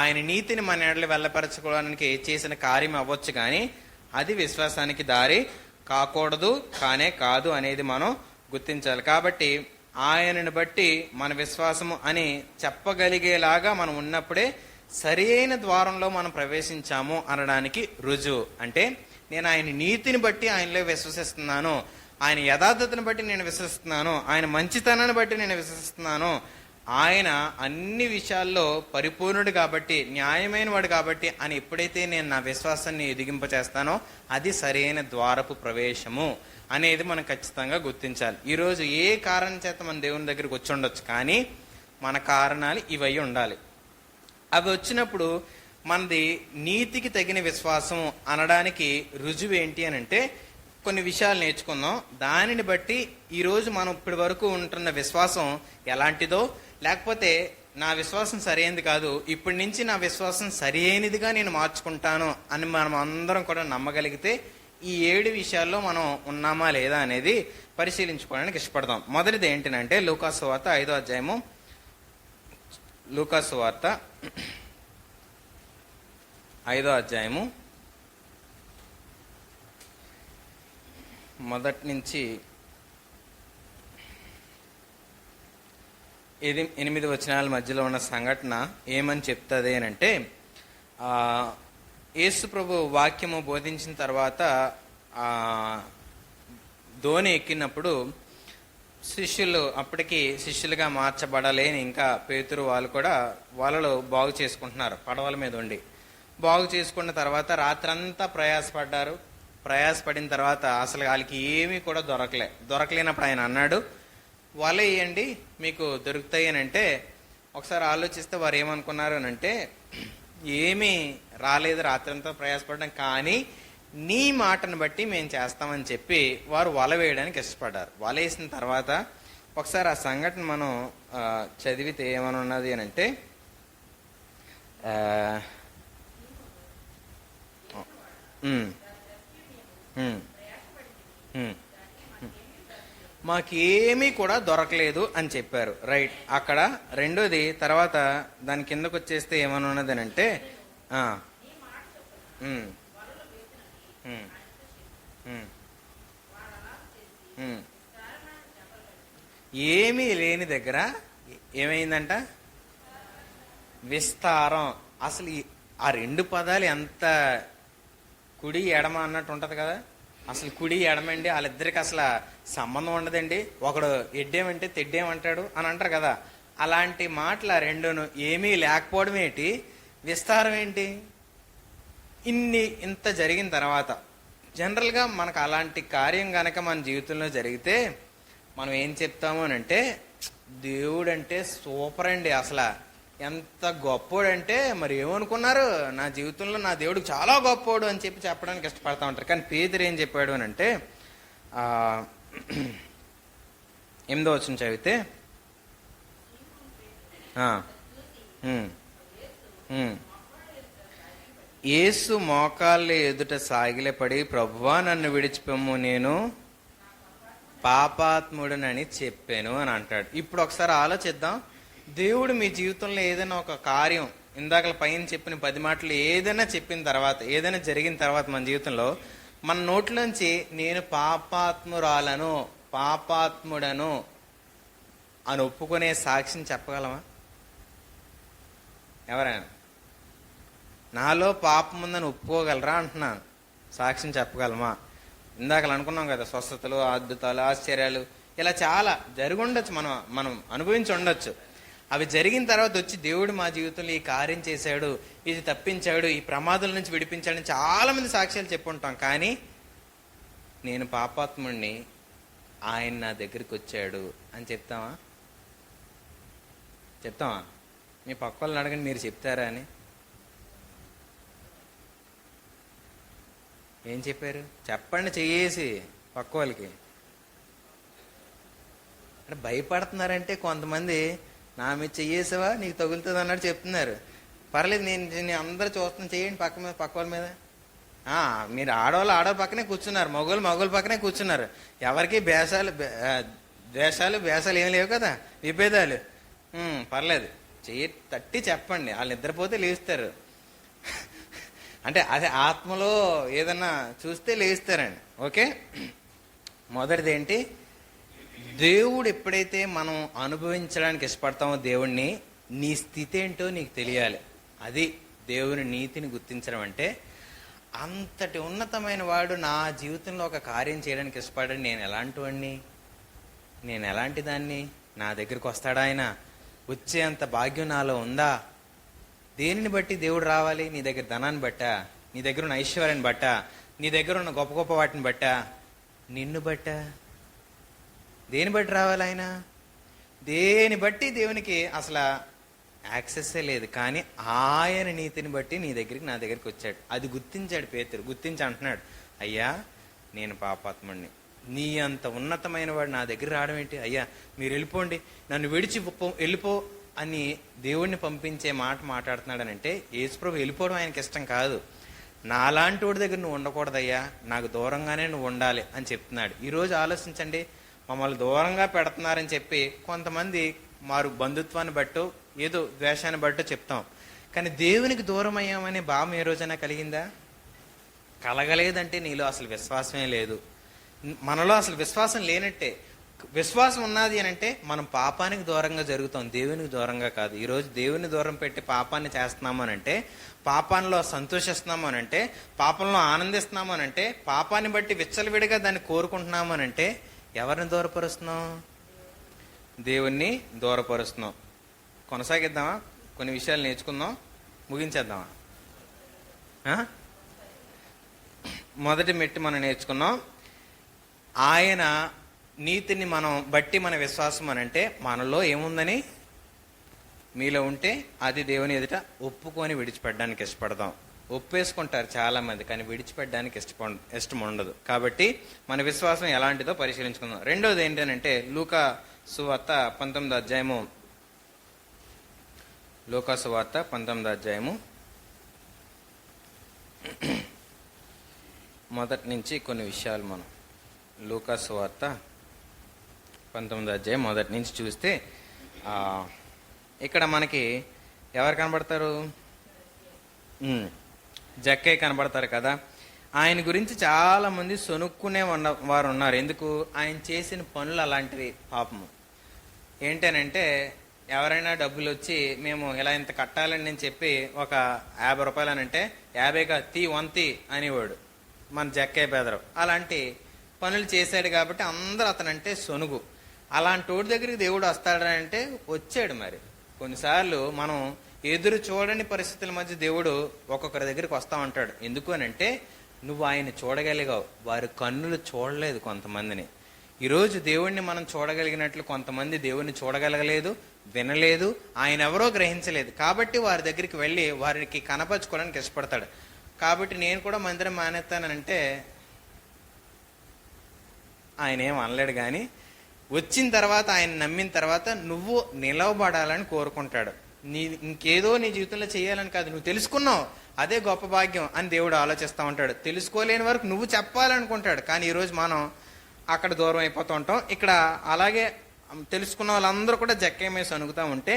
ఆయన నీతిని మన ఎడలు వెళ్ళపరచుకోవడానికి చేసిన కార్యం అవ్వచ్చు, కానీ అది విశ్వాసానికి దారి కాకూడదు, కానే కాదు అనేది మనం గుర్తించాలి. కాబట్టి ఆయనను బట్టి మన విశ్వాసము అని చెప్పగలిగేలాగా మనం ఉన్నప్పుడే సరి అయిన ద్వారంలో మనం ప్రవేశించాము అనడానికి రుజువు. అంటే నేను ఆయన నీతిని బట్టి ఆయనలో విశ్వసిస్తున్నాను, ఆయన యథార్థతను బట్టి నేను విశ్వసిస్తున్నాను, ఆయన మంచితనాన్ని బట్టి నేను విశ్వసిస్తున్నాను, ఆయన అన్ని విషయాల్లో పరిపూర్ణుడు కాబట్టి, న్యాయమైన వాడు కాబట్టి అని ఎప్పుడైతే నేను నా విశ్వాసాన్ని ఎదిగింపచేస్తానో అది సరైన ద్వారపు ప్రవేశము అనేది మనం ఖచ్చితంగా గుర్తించాలి. ఈరోజు ఏ కారణం చేత మన దేవుని దగ్గరికి వచ్చి ఉండొచ్చు, కానీ మన కారణాలు ఇవై ఉండాలి. అవి వచ్చినప్పుడు మనది నీతికి తగిన విశ్వాసం అనడానికి రుజువు ఏంటి అని అంటే, కొన్ని విషయాలు నేర్చుకుందాం. దానిని బట్టి ఈరోజు మనం ఇప్పటి వరకు ఉంటున్న విశ్వాసం ఎలాంటిదో, లేకపోతే నా విశ్వాసం సరైనది కాదు, ఇప్పటి నుంచి నా విశ్వాసం సరైనదిగా నేను మార్చుకుంటాను అని మనం అందరం కూడా నమ్మగలిగితే ఈ 7 విషయాల్లో మనం ఉన్నామా లేదా అనేది పరిశీలించుకోవడానికి ఇష్టపడదాం. మొదటిది ఏంటంటే లూకాసు వార్త 5వ అధ్యాయము, లూకాసు వార్త 5వ అధ్యాయము మొదటి నుంచి 8 వచనాల మధ్యలో ఉన్న సంఘటన ఏమని చెప్తుంది అని అంటే, యేసు ప్రభు వాక్యము బోధించిన తర్వాత ధోని ఎక్కినప్పుడు శిష్యులు అప్పటికి శిష్యులుగా మార్చబడలేని ఇంకా పేతురు వాళ్ళు కూడా వాళ్ళలో బాగు చేసుకుంటున్నారు. పడవల మీద ఉండి బాగు చేసుకున్న తర్వాత రాత్రంతా ప్రయాసపడిన తర్వాత అసలు వాళ్ళకి ఏమీ కూడా దొరకలేనప్పుడు ఆయన అన్నాడు, వల వేయండి మీకు దొరుకుతాయి అని అంటే, ఒకసారి ఆలోచిస్తే వారు ఏమనుకున్నారు అని అంటే, ఏమీ రాలేదు రాత్రంతా ప్రయాసపడడం, కానీ నీ మాటను బట్టి మేము చేస్తామని చెప్పి వారు వల వేయడానికి ఇష్టపడ్డారు. వల వేసిన తర్వాత ఒకసారి ఆ సంఘటన మనం చదివితే ఏమని ఉన్నది అని అంటే, మాకేమీ కూడా దొరకలేదు అని చెప్పారు. రైట్. అక్కడ రెండోది తర్వాత దాని కిందకు వచ్చేస్తే ఏమని ఉన్నది అని అంటే, ఏమీ లేని దగ్గర ఏమైందంట? విస్తారం. అసలు ఆ 2 పదాలు ఎంత కుడి ఎడమ అన్నట్టు ఉంటది కదా. అసలు కుడి ఎడమండి వాళ్ళిద్దరికి అసలు సంబంధం ఉండదండి, ఒకడు ఎడ్డేమంటే తెడ్డేమంటాడు అని అంటారు కదా. అలాంటి మాటలు ఆ రెండును. ఏమీ లేకపోవడం ఏంటి, విస్తారం ఏంటి, ఇంత జరిగిన తర్వాత జనరల్గా మనకు అలాంటి కార్యం గనక మన జీవితంలో జరిగితే మనం ఏం చెప్తాము అని అంటే, దేవుడు అంటే సూపర్ అండి, అసలు ఎంత గొప్పోడంటే మరి ఏమనుకున్నారు, నా జీవితంలో నా దేవుడు చాలా గొప్పోడు అని చెప్పడానికి ఇష్టపడతా ఉంటారు. కానీ పేతురు ఏం చెప్పాడు అని అంటే, 8వ వచనం చదివితే, యేసు మోకాళ్ళ ఎదుట సాగిలపడి, ప్రభువా నన్ను విడిచిపోము, నేను పాపాత్ముడనని చెప్పాను అని అంటాడు. ఇప్పుడు ఒకసారి ఆలోచిద్దాం. దేవుడు మీ జీవితంలో ఏదైనా ఒక కార్యం, ఇందాక పైన చెప్పిన 10 మాటలు ఏదైనా చెప్పిన తర్వాత, ఏదైనా జరిగిన తర్వాత మన జీవితంలో మన నోట్లోంచి నేను పాపాత్మురాలను, పాపాత్ముడను అని ఒప్పుకునే సాక్ష్యం చెప్పగలమా? ఎవరైనా నాలో పాపం ఉందని ఒప్పుకోగలరా అంటున్నాను. సాక్ష్యం చెప్పగలమా? ఇందాక అనుకున్నాం కదా, స్వస్థతలు, అద్భుతాలు, ఆశ్చర్యాలు ఇలా చాలా జరిగి ఉండొచ్చు, మనం అనుభవించి ఉండొచ్చు. అవి జరిగిన తర్వాత వచ్చి దేవుడు మా జీవితంలో ఈ కార్యం చేశాడు, ఇది తప్పించాడు, ఈ ప్రమాదాల నుంచి విడిపించాడని చాలా మంది సాక్ష్యాలు చెప్పుంటాం. కానీ నేను పాపాత్ముడిని, ఆయన నా దగ్గరికి వచ్చాడు అని చెప్తామా? చెప్తామా? మీ పక్క వాళ్ళని అడగండి, మీరు చెప్తారా అని. ఏం చెప్పారు చెప్పండి, చెయ్యేసి పక్క వాళ్ళకి. అంటే భయపడుతున్నారంటే కొంతమంది నా మీద చెయ్యేసావా నీకు తగులుతుంది అన్నట్టు చెప్తున్నారు. పర్లేదు, నేను అందరూ చూస్తున్నాను, చేయండి పక్క వాళ్ళ మీద. మీరు ఆడవాళ్ళు పక్కనే కూర్చున్నారు, మగవాళ్ళు పక్కనే కూర్చున్నారు. ఎవరికి ద్వేషాలు బేసాలు ఏమి లేవు కదా, విభేదాలు. పర్లేదు, చెయ్యి తట్టి చెప్పండి, వాళ్ళు నిద్రపోతే లేస్తారు. అంటే అదే ఆత్మలో ఏదన్నా చూస్తే లేస్తారండి. ఓకే, మొదటిది ఏంటి? దేవుడు ఎప్పుడైతే మనం అనుభవించడానికి ఇష్టపడతామో దేవుణ్ణి, నీ స్థితి ఏంటో నీకు తెలియాలి. అది దేవుని నీతిని గుర్తించడం అంటే. అంతటి ఉన్నతమైన వాడు నా జీవితంలో ఒక కార్యం చేయడానికి ఇష్టపడని నేను ఎలాంటి వాడిని, నేను ఎలాంటి దాన్ని, నా దగ్గరికి వస్తాడా ఆయన? వచ్చే అంత భాగ్యం నాలో ఉందా? దేనిని బట్టి దేవుడు రావాలి? నీ దగ్గర ధనాన్ని బట్టా, నీ దగ్గర ఉన్న ఐశ్వర్యాన్ని బట్టా, నీ దగ్గర ఉన్న గొప్ప గొప్ప వాటిని బట్టా, నిన్ను బట్టా? దేని బట్టి రావాలి ఆయన? దేని బట్టి దేవునికి అసలు యాక్సెస్సే లేదు. కానీ ఆయన నీతిని బట్టి నీ దగ్గరికి, నా దగ్గరికి వచ్చాడు. అది గుర్తించాడు పేతురు. గుర్తించి అంటున్నాడు, అయ్యా నేను పాపాత్ముడిని, నీ అంత ఉన్నతమైన వాడు నా దగ్గర రావడం ఏంటి? అయ్యా మీరు వెళ్ళిపోండి, నన్ను విడిచి వెళ్ళిపో అని దేవుణ్ణి పంపించే మాట మాట్లాడుతున్నాడనంటే, యేసుప్రభు వెళ్ళిపోవడం ఆయనకి ఇష్టం కాదు. నాలాంటి వాడి దగ్గర నువ్వు ఉండకూడదయ్యా, నాకు దూరంగానే నువ్వు ఉండాలి అని చెప్తున్నాడు. ఈరోజు ఆలోచించండి, మమ్మల్ని దూరంగా పెడుతున్నారని చెప్పి కొంతమంది మారు బంధుత్వాన్ని బట్టో ఏదో ద్వేషాన్ని బట్టో చెప్తాం. కానీ దేవునికి దూరం అయ్యామనే భావం ఏ రోజైనా కలిగిందా? కలగలేదంటే నీలో అసలు విశ్వాసమే లేదు. మనలో అసలు విశ్వాసం లేనట్టే. విశ్వాసం ఉన్నది అని అంటే మనం పాపానికి దూరంగా జరుగుతాం, దేవునికి దూరంగా కాదు. ఈరోజు దేవుని దూరం పెట్టి పాపాన్ని చేస్తున్నాము అనంటే, పాపాల్లో సంతోషిస్తున్నాము అనంటే, పాపంలో ఆనందిస్తున్నాము అనంటే, పాపాన్ని బట్టి విచ్చలవిడిగా దాన్ని కోరుకుంటున్నాము అనంటే ఎవరిని దూరపరుస్తున్నాం? దేవుణ్ణి దూరపరుస్తున్నాం. కొనసాగిద్దామా? కొన్ని విషయాలు నేర్చుకుందాం, ముగించేద్దామా? మొదటి మెట్టు మనం నేర్చుకున్నాం. ఆయన నీతిని మనం బట్టి మన విశ్వాసం అనంటే, మనలో ఏముందని మీలో ఉంటే అది దేవుని ఎదుట ఒప్పుకొని విడిచిపెట్టడానికి ఇష్టపడదాం. ఒప్పేసుకుంటారు చాలా మంది, కానీ విడిచిపెట్టడానికి ఇష్టం ఉండదు. కాబట్టి మన విశ్వాసం ఎలాంటిదో పరిశీలించుకుందాం. రెండోది ఏంటంటే లూకా సువార్త 19వ అధ్యాయము. లూకా సువార్త 19వ అధ్యాయము మొదటి నుంచి కొన్ని విషయాలు మనం లూకా సువార్త 19వ అధ్యాయం మొదటి నుంచి చూస్తే ఇక్కడ మనకి ఎవరు కనబడతారు? జక్కయ్య కనబడతారు కదా. ఆయన గురించి చాలా మంది సొనుక్కునే వారు ఉన్నారు. ఎందుకు? ఆయన చేసిన పనులు అలాంటివి. పాపము ఏంటనంటే, ఎవరైనా డబ్బులు వచ్చి మేము ఇలా ఇంత కట్టాలని నేను చెప్పి ఒక 50 రూపాయలు అని అంటే 50గా 100 అనేవాడు మన జక్కయ్య బెదరు. అలాంటి పనులు చేశాడు కాబట్టి అందరూ అతనంటే సొనుగు. అలాంటి వాడి దగ్గరికి దేవుడు వస్తాడంటే వచ్చాడు. మరి కొన్నిసార్లు మనం ఎదురు చూడని పరిస్థితుల మధ్య దేవుడు ఒక్కొక్కరి దగ్గరికి వస్తా ఉంటాడు. ఎందుకు అని అంటే, నువ్వు ఆయన చూడగలిగావు, వారి కన్నులు చూడలేదు కొంతమందిని. ఈరోజు దేవుణ్ణి మనం చూడగలిగినట్లు కొంతమంది దేవుణ్ణి చూడగలగలేదు, వినలేదు, ఆయన ఎవరో గ్రహించలేదు. కాబట్టి వారి దగ్గరికి వెళ్ళి వారికి కనపరుచుకోవడానికి ఇష్టపడతాడు. కాబట్టి నేను కూడా మందిరం మానేస్తానంటే ఆయన ఏం అనలేడు. కానీ వచ్చిన తర్వాత, ఆయన నమ్మిన తర్వాత నువ్వు నిలవబడాలని కోరుకుంటాడు. ఇంకేదో నీ జీవితంలో చేయాలని కాదు, నువ్వు తెలుసుకున్నావు, అదే గొప్ప భాగ్యం అని దేవుడు ఆలోచిస్తూ ఉంటాడు. తెలుసుకోలేని వరకు నువ్వు చెప్పాలనుకుంటాడు. కానీ ఈరోజు మనం అక్కడ దూరం అయిపోతూ ఉంటాం. ఇక్కడ అలాగే తెలుసుకున్న వాళ్ళందరూ కూడా జక్కయ్య మీద సనుగుతూ ఉంటే,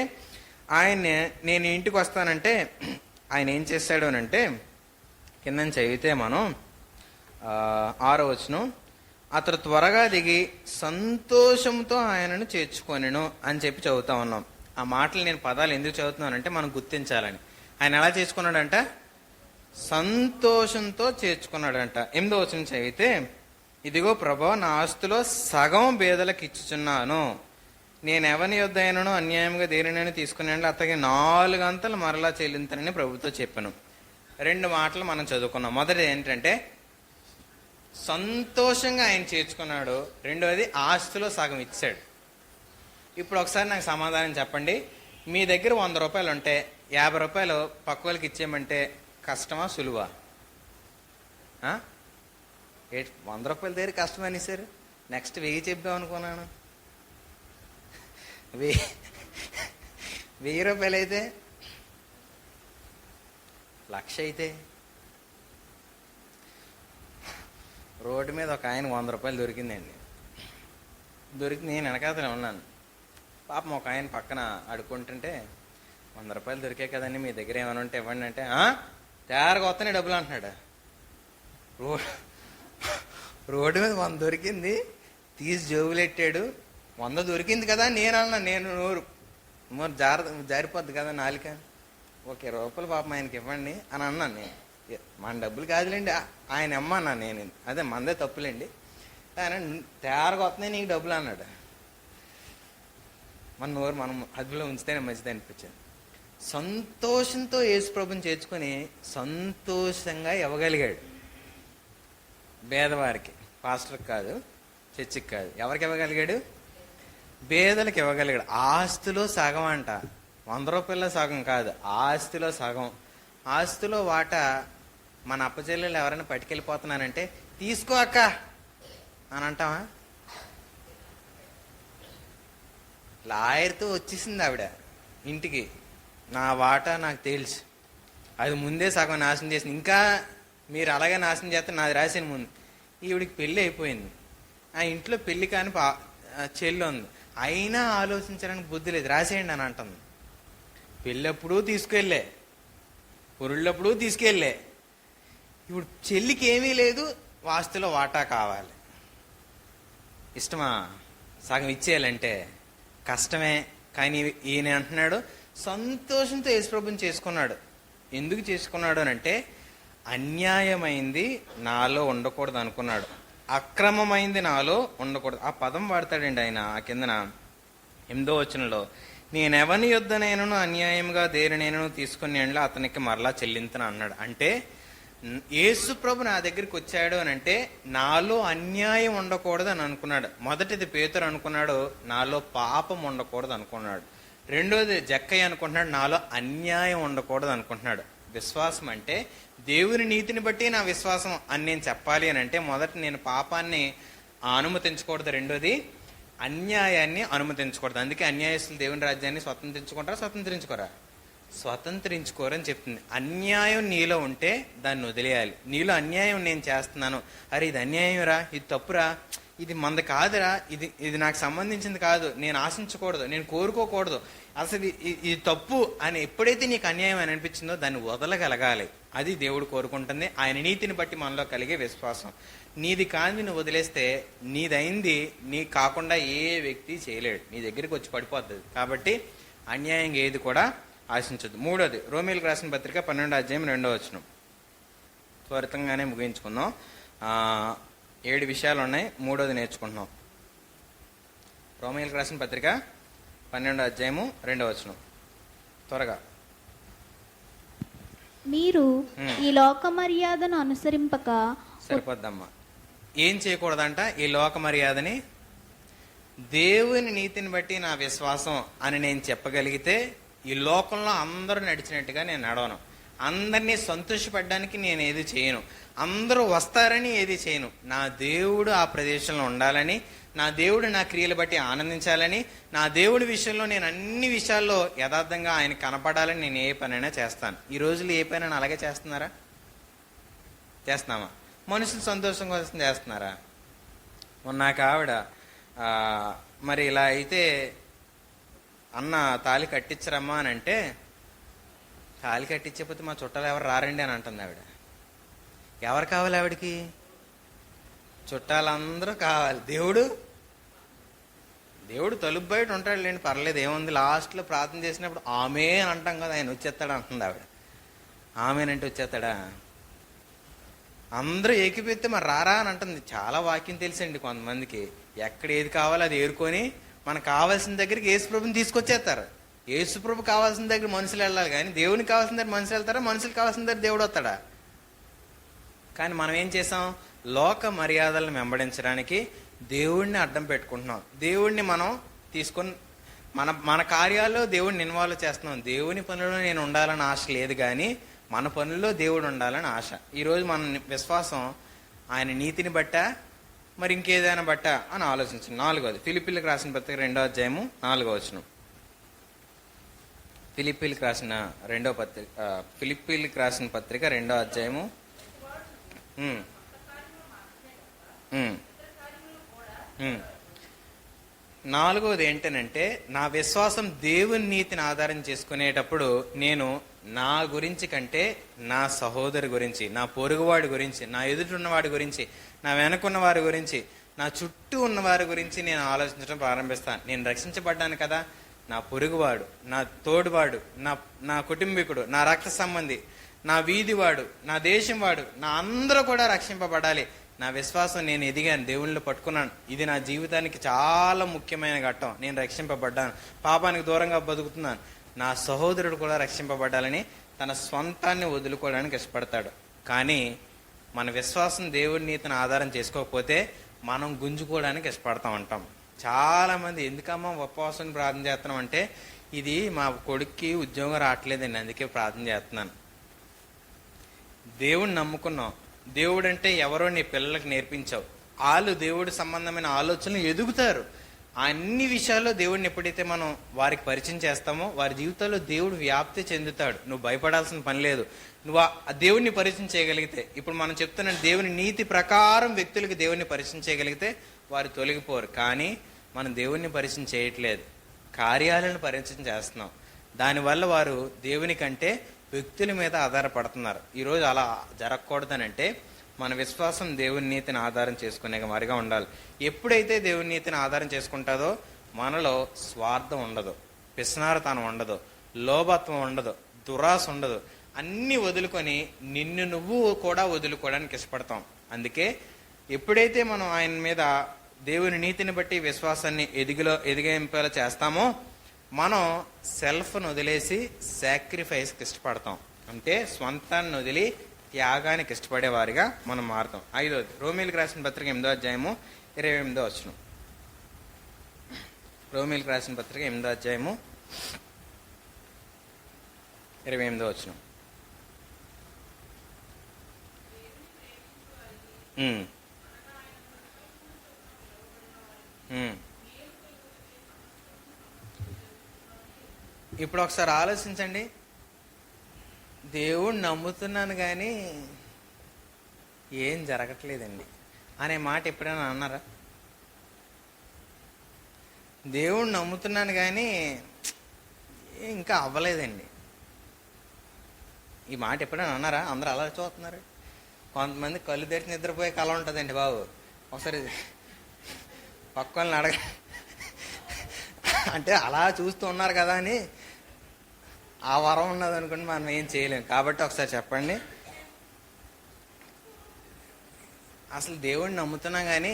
ఆయన్ని నేను ఇంటికి వస్తానంటే ఆయన ఏం చేశాడు అని అంటే, కింద చదివితే మనం 6వ వచనం, అతడు త్వరగా దిగి సంతోషంతో ఆయనను చేర్చుకొనెను అని చెప్పి చదువుతా ఉన్నాం. ఆ మాటలు నేను పదాలు ఎందుకు చదువుతున్నానంటే మనం గుర్తించాలని. ఆయన ఎలా చేర్చుకున్నాడంట? సంతోషంతో చేర్చుకున్నాడంట. 8వ వచనం చదివితే, ఇదిగో ప్రభువా, నా ఆస్తులో సగం బేదలకు ఇచ్చుచున్నాను, నేను ఎవరి యొద్ద అయినను అన్యాయంగా దేనినైనా తీసుకున్నాను, అతనికి 4 అంతలు మరలా చెల్లింతనని ప్రభుతో చెప్పాను. 2 మాటలు మనం చదువుకున్నాం. మొదటిది ఏంటంటే సంతోషంగా ఆయన చేర్చుకున్నాడు. రెండవది ఆస్తిలో సగం ఇచ్చాడు. ఇప్పుడు ఒకసారి నాకు సమాధానం చెప్పండి. మీ దగ్గర 100 రూపాయలు ఉంటే 50 రూపాయలు పక్క వాళ్ళకి ఇచ్చేయమంటే కష్టమా సులువా? 100 రూపాయల దగ్గర కష్టమని సార్, నెక్స్ట్ 1000 చెప్దాం అనుకున్నాను. 1000 రూపాయలు అయితే 1,00,000 అయితే. రోడ్డు మీద ఒక ఆయన 100 రూపాయలు దొరికిందండి. దొరికి నేను వెనకాతనే ఉన్నాను. పాపం ఒక ఆయన పక్కన అడుక్కుంటుంటే 100 రూపాయలు దొరికాయి కదండి, మీ దగ్గర ఏమైనా ఉంటే ఇవ్వండి అంటే, తయారుగా వస్తానే డబ్బులు అంటున్నాడు. రోడ్డు మీద 100 దొరికింది, తీసి జోబులెట్టాడు. 100 దొరికింది కదా నేను అన్నా, నేను నోరు జారిపోద్ది కదా నాలిక. ఒక 20 రూపాయలు పాపం ఆయనకి ఇవ్వండి అని అన్నాను. నేను మన డబ్బులు కాదులేండి, ఆయన అమ్మన్నా నేను, అదే మనదే తప్పులేండి. ఆయన తయారుగా వస్తున్నాయి నీకు డబ్బులు అన్నాడు. మన నోరు మనం అదుపులో ఉంచితేనే మంచిది అనిపించింది. సంతోషంతో యేసుప్రభుని చేర్చుకొని సంతోషంగా ఇవ్వగలిగాడు. పేదవారికి, పాస్టర్కి కాదు, చర్చికి కాదు, ఎవరికి ఇవ్వగలిగాడు? పేదలకు ఇవ్వగలిగాడు. ఆస్తిలో సగం అంట, 100 రూపాయల్లో సగం కాదు, ఆస్తిలో సగం. ఆస్తిలో వాటా మన అప్పచెల్లెలు ఎవరైనా పట్టుకెళ్ళిపోతున్నానంటే తీసుకో అక్క అని అంటావా? లాయర్తో వచ్చేసింది ఆవిడ ఇంటికి, నా వాటా నాకు తెలుసు, అది ముందే సగం నాశనం చేసింది, ఇంకా మీరు అలాగే నాశనం చేస్తే నాది రాసిన ముందు. ఈవిడికి పెళ్ళి అయిపోయింది, ఆ ఇంట్లో పెళ్లి కాని చెల్లి ఉంది, అయినా ఆలోచించడానికి బుద్ధి లేదు, రాసేయండి అని అంటుంది. పెళ్ళప్పుడు తీసుకెళ్ళే, పొరుళ్ళప్పుడు తీసుకెళ్ళే, ఇప్పుడు చెల్లికి ఏమీ లేదు, వాస్తులో వాటా కావాలి. ఇష్టమా? సగం ఇచ్చేయాలంటే కష్టమే. కానీ ఈయన అంటున్నాడు సంతోషంతో యేసుప్రభుని చేసుకున్నాడు. ఎందుకు చేసుకున్నాడు అని అంటే, అన్యాయమైంది నాలో ఉండకూడదు అనుకున్నాడు, అక్రమమైంది నాలో ఉండకూడదు. ఆ పదం వాడతాడండి ఆయన ఆ కిందన 8వ వచనంలో, నేనెవని యొద్దనైనను అన్యాయంగా దేనినైనను తీసుకుని అతనికి మరలా చెల్లింతను అన్నాడు. అంటే యేసు ప్రభు నా దగ్గరికి వచ్చాడు అని అంటే నాలో అన్యాయం ఉండకూడదు అని అనుకున్నాడు. మొదటిది పేతురు అనుకున్నాడు, నాలో పాపం ఉండకూడదు అనుకున్నాడు. రెండోది జక్కయ్య అనుకుంటున్నాడు, నాలో అన్యాయం ఉండకూడదు అనుకుంటున్నాడు. విశ్వాసం అంటే దేవుని నీతిని బట్టి నా విశ్వాసం అని నేను చెప్పాలి అని అంటే, మొదట నేను పాపాన్ని అనుమతించకూడదు, రెండోది అన్యాయాన్ని అనుమతించకూడదు. అందుకే అన్యాయస్తులు దేవుని రాజ్యాన్ని స్వతంత్రించుకోరా? స్వతంత్రించుకోరని చెప్తుంది. అన్యాయం నీలో ఉంటే దాన్ని వదిలేయాలి. నీలో అన్యాయం నేను చేస్తున్నాను, అరే ఇది అన్యాయం రా, ఇది తప్పురా, ఇది మంది కాదురా, ఇది నాకు సంబంధించింది కాదు, నేను ఆశించకూడదు, నేను కోరుకోకూడదు, అసలు ఇది తప్పు అని ఎప్పుడైతే నీకు అన్యాయం అని అనిపించిందో దాన్ని వదలగలగాలి. అది దేవుడు కోరుకుంటుంది, ఆయన నీతిని బట్టి మనలో కలిగే విశ్వాసం. నీది కాని నువ్వు వదిలేస్తే నీదైంది నీకు కాకుండా ఏ వ్యక్తి చేయలేడు, నీ దగ్గరికి వచ్చి పడిపోతుంది. కాబట్టి అన్యాయంగా ఏది కూడా ఆశించద్దు. మూడోది, రోమీయులకు రాసిన పత్రిక 12వ అధ్యాయం 2వ వచనం. త్వరితంగానే ముగించుకుందాం, 7 విషయాలు ఉన్నాయి, మూడోది నేర్చుకుంటున్నాం. రోమీయులకు రాసిన పత్రిక 12వ అధ్యాయము 2వ వచనం, త్వరగా. మీరు ఈ లోక మర్యాదను అనుసరింపక. సరిపోద్దమ్మా. ఏం చేయకూడదంట? ఈ లోక మర్యాదని దేవుని నీతిని బట్టి నా విశ్వాసం అని నేను చెప్పగలిగితే ఈ లోకంలో అందరూ నడిచినట్టుగా నేను నడవను, అందరినీ సంతోషపడడానికి నేను ఏది చేయను, అందరూ వస్తారని ఏది చేయను. నా దేవుడు ఆ ప్రదేశంలో ఉండాలని, నా దేవుడు నా క్రియలు బట్టి ఆనందించాలని, నా దేవుడి విషయంలో నేను అన్ని విషయాల్లో యథార్థంగా ఆయన కనపడాలని నేను ఏ పనైనా చేస్తాను. ఈ రోజులు ఏ పనైనా అలాగే చేస్తున్నారా? చేస్తున్నామా? మనుషులు సంతోషం కోసం చేస్తున్నారా? మొన్నాక ఆవిడ మరి ఇలా అయితే అన్న తాళి కట్టించరమ్మా అని అంటే, తాళి కట్టించకపోతే మా చుట్టాలు ఎవరు రారండి అని అంటుంది ఆవిడ. ఎవరు కావాలి ఆవిడకి? చుట్టాలందరూ కావాలి. దేవుడు తలుపు బయట ఉంటాడు లేండి, పర్లేదు, ఏముంది, లాస్ట్లో ప్రార్థన చేసినప్పుడు ఆమె అని అంటాం కదా, ఆయన వచ్చేస్తాడు అంటుంది ఆవిడ. ఆమెనంటే వచ్చేస్తాడా? అందరూ ఏకిపోతే మరి రారా అని అంటుంది. చాలా వాక్యం తెలుసండి కొంతమందికి, ఎక్కడ ఏది కావాలో అది ఏరుకొని మనకు కావాల్సిన దగ్గరికి యేసుప్రభుని తీసుకొచ్చేస్తారు. యేసుప్రభు కావాల్సిన దగ్గర మనుషులు వెళ్ళాలి, కానీ దేవునికి కావాల్సిన దగ్గర మనుషులు వెళ్తారా? మనుషులు కావాల్సిన దగ్గర దేవుడు వస్తాడా? కానీ మనం ఏం చేసాం? లోక మర్యాదలను వెంబడించడానికి దేవుడిని అడ్డం పెట్టుకుంటున్నాం. దేవుడిని మనం తీసుకొని మన మన కార్యాల్లో దేవుడిని ఇన్వాల్వ్ చేస్తున్నాం. దేవుని పనుల్లో నేను ఉండాలని ఆశ లేదు, కానీ మన పనుల్లో దేవుడు ఉండాలని ఆశ. ఈరోజు మన విశ్వాసం ఆయన నీతిని బట్టా మరి ఇంకేదైనా బట్టా అని ఆలోచించండి. 4వది ఫిలిప్పీలకు రాసిన పత్రిక 2వ అధ్యాయము 4వ వచనం. ఫిలిప్పీలకు రాసిన పత్రిక 2వ అధ్యాయము 4వది ఏంటనంటే, నా విశ్వాసం దేవుని నీతిని ఆధారం చేసుకునేటప్పుడు నేను నా గురించి కంటే నా సహోదరు గురించి, నా పొరుగువాడి గురించి, నా ఎదుటిన్నవాడి గురించి, నా వెనకున్న వారి గురించి, నా చుట్టూ ఉన్న వారి గురించి నేను ఆలోచించడం ప్రారంభిస్తాను. నేను రక్షించబడ్డాను కదా, నా పొరుగువాడు, నా తోడువాడు, నా కుటుంబీకుడు, నా రక్త సంబంధి, నా వీధివాడు, నా దేశం వాడు, నా అందరూ కూడా రక్షింపబడాలి. నా విశ్వాసం నేను ఎదిగాను, దేవుళ్ళు పట్టుకున్నాను. ఇది నా జీవితానికి చాలా ముఖ్యమైన ఘట్టం. నేను రక్షింపబడ్డాను, పాపానికి దూరంగా బతుకుతున్నాను. నా సహోదరుడు కూడా రక్షింపబడాలని తన స్వంతాన్ని వదులుకోవడానికి ఇష్టపడతాడు. కానీ మన విశ్వాసం దేవుడి నీతిని ఆధారం చేసుకోకపోతే మనం గుంజుకోవడానికి ఇష్టపడతా ఉంటాం. చాలా మంది ఎందుకమ్మా ఉపవాసం ప్రార్థన చేస్తున్నాం అంటే, ఇది మా కొడుక్కి ఉద్యోగం రావట్లేదండి అందుకే ప్రార్థన చేస్తున్నాను. దేవుడిని నమ్ముకున్నాం. దేవుడు అంటే ఎవరో నీ పిల్లలకు నేర్పించావు. వాళ్ళు దేవుడి సంబంధమైన ఆలోచనలు ఎదుగుతారు. అన్ని విషయాల్లో దేవుడిని ఎప్పుడైతే మనం వారికి పరిచయం చేస్తామో వారి జీవితాల్లో దేవుడు వ్యాప్తి చెందుతాడు. నువ్వు భయపడాల్సిన పని లేదు. నువ్వు ఆ దేవుడిని పరిచయం చేయగలిగితే, ఇప్పుడు మనం చెప్తున్న దేవుని నీతి ప్రకారం వ్యక్తులకు దేవుడిని పరిచయం చేయగలిగితే వారు తొలగిపోరు. కానీ మనం దేవుడిని పరిచయం చేయట్లేదు, కార్యాలను పరిచయం చేస్తున్నాం. దానివల్ల వారు దేవుని కంటే వ్యక్తుల మీద ఆధారపడుతున్నారు. ఈరోజు అలా జరగకూడదనంటే మన విశ్వాసం దేవుని నీతిని ఆధారం చేసుకునే వారిగా ఉండాలి. ఎప్పుడైతే దేవుని నీతిని ఆధారం చేసుకుంటుందో మనలో స్వార్థం ఉండదు, పిస్నారతనం ఉండదు, లోభత్వం ఉండదు, దురాశ ఉండదు. అన్ని వదులుకొని నిన్ను నువ్వు కూడా వదులుకోవడానికి ఇష్టపడతాం. అందుకే ఎప్పుడైతే మనం ఆయన మీద దేవుని నీతిని బట్టి విశ్వాసాన్ని ఎదిగింపేలా చేస్తామో మనం సెల్ఫ్ను వదిలేసి సాక్రిఫైస్కి ఇష్టపడతాం. అంటే స్వంతాన్ని వదిలి త్యాగానికి ఇష్టపడేవారిగా మనం మారుతాం. 5వది రోమీలకు రాసిన పత్రిక 8వ అధ్యాయము 28వ వచనం. రోమీలకు రాసిన పత్రిక 8వ అధ్యాయము 28వ వచనం. ఇప్పుడు ఒకసారి ఆలోచించండి. దేవుణ్ణి నమ్ముతున్నాను కానీ ఏం జరగట్లేదండి అనే మాట ఎప్పుడైనా అన్నారా? దేవుణ్ణి నమ్ముతున్నాను కానీ ఇంకా అవ్వలేదండి ఈ మాట ఎప్పుడైనా అన్నారా? అందరూ అలా చూస్తున్నారు. కొంతమంది కళ్ళు తెరిచి నిద్రపోయే కళ ఉంటుందండి బాబు. ఒకసారి పక్కన అడగ అంటే అలా చూస్తూ ఉన్నారు కదా అని ఆ వరం ఉన్నది అనుకుంటే మనం ఏం చేయలేం. కాబట్టి ఒకసారి చెప్పండి, అసలు దేవుడిని నమ్ముతున్నాం కానీ